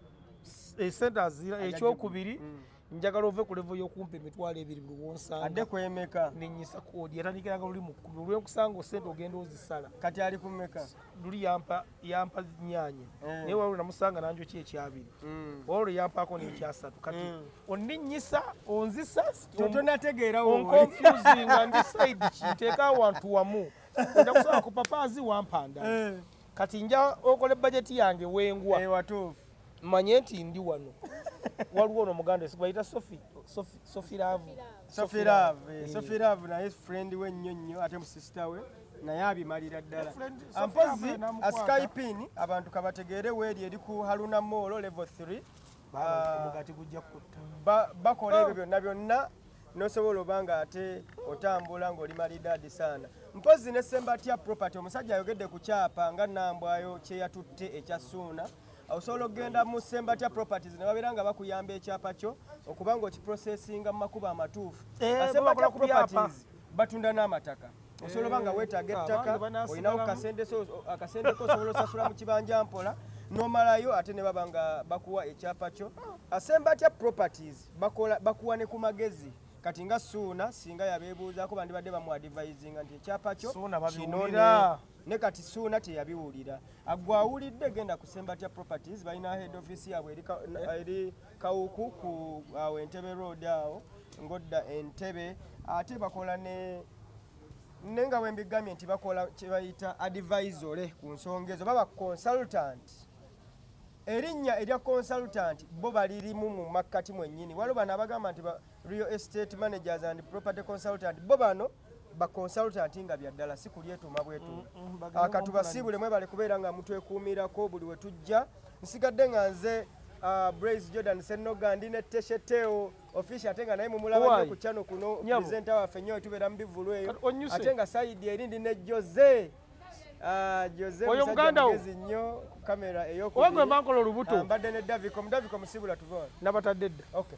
Sente azirina. Ekyokubiri njagala ove ku level y'okumpa emitwalo 2 buli wonsanga. Adde kwemeka. Nenyisa kodi yatandikiranga luli mu 10. Olw'okusanga sente ogenda ozisala. Kati ali kumeka. Luli yampa nyanya. Naye waliwo namusanga nanjo ki ekyabiri. Olwo yampako n'ekyasatu. Kati onninyisa onzisa. Tonategeera wo. Confusing and side kiteeka awantu wamu. Nda kusaba ku papazi wampanda. Kati nja okole budget yange wengwa. Watuufu. Manye nti ndi wano. Waliwo no muganda esibayita Sophie Love naye friend we nnyo ate mu sister we naye abimalira ddala. Ampozi Skypin abantu kabategeere weeri eri ku Haruna Mall level 3. Mugati gujja kutta. Bakola ebyo byonna nosobola obanga ate otambula ng'oli malidadi sana. Mpozi ne Sembatya property omusajja ayogedde ku kyapa nga Nambwayo kye yatutte ekya Suuna. Osobola okugenda mu Sembatya properties ne babeera nga bakuyamba ekyapa kyo okuba ng'okiprocessinga mu makubo amatuufu. Sembatya properties batunda n'amataka. Osobola oba nga weetaaga ettaka olinawo akasente osobola osasula mu kibanja mpola n'omalayo ate ne baba nga bakuwa ekyapa kyo. Sembatya properties bakuwa ne ku magezi. Kati nga Suuna singa yabeebuuzaako bandibadde bamu advisinga nti ekyapa kyo kinone ne kati Suuna teyabiwulira. Agwawulidde genda ku Sembatya properties balina head office yaabwe eri Kawuku ku Entebbe Road awo ngodda Entebbe. Ate bakola nenga wembigamye nti bakola kye bayita advisory ku nsonga ezo baba consultant. Erinnya erya consultant bo balirimu mu makkati mwennyini. Waliwo bano abagamba nti real estate managers and property consultant bo bano ba consultant nga byaddala si kulyetuuma bwetu. Katubasiibule mwebale kubeera nga mutwekuumirako buli we tujja. Nsigadde nga nze Blaze Jordan Ssenogandi ne Tesheteo official ate nga naye mumulaba ku channel kuno presenter waffe nnyo tubeera mu bivulu eyo ate nga side erindi ne Jose oyo muganda wo nnyo kamera ey'okubiri. Owe gwe mankola olubuto. Mbadde ne Daviko Musibula tuva. Nabatadde dda. Okay.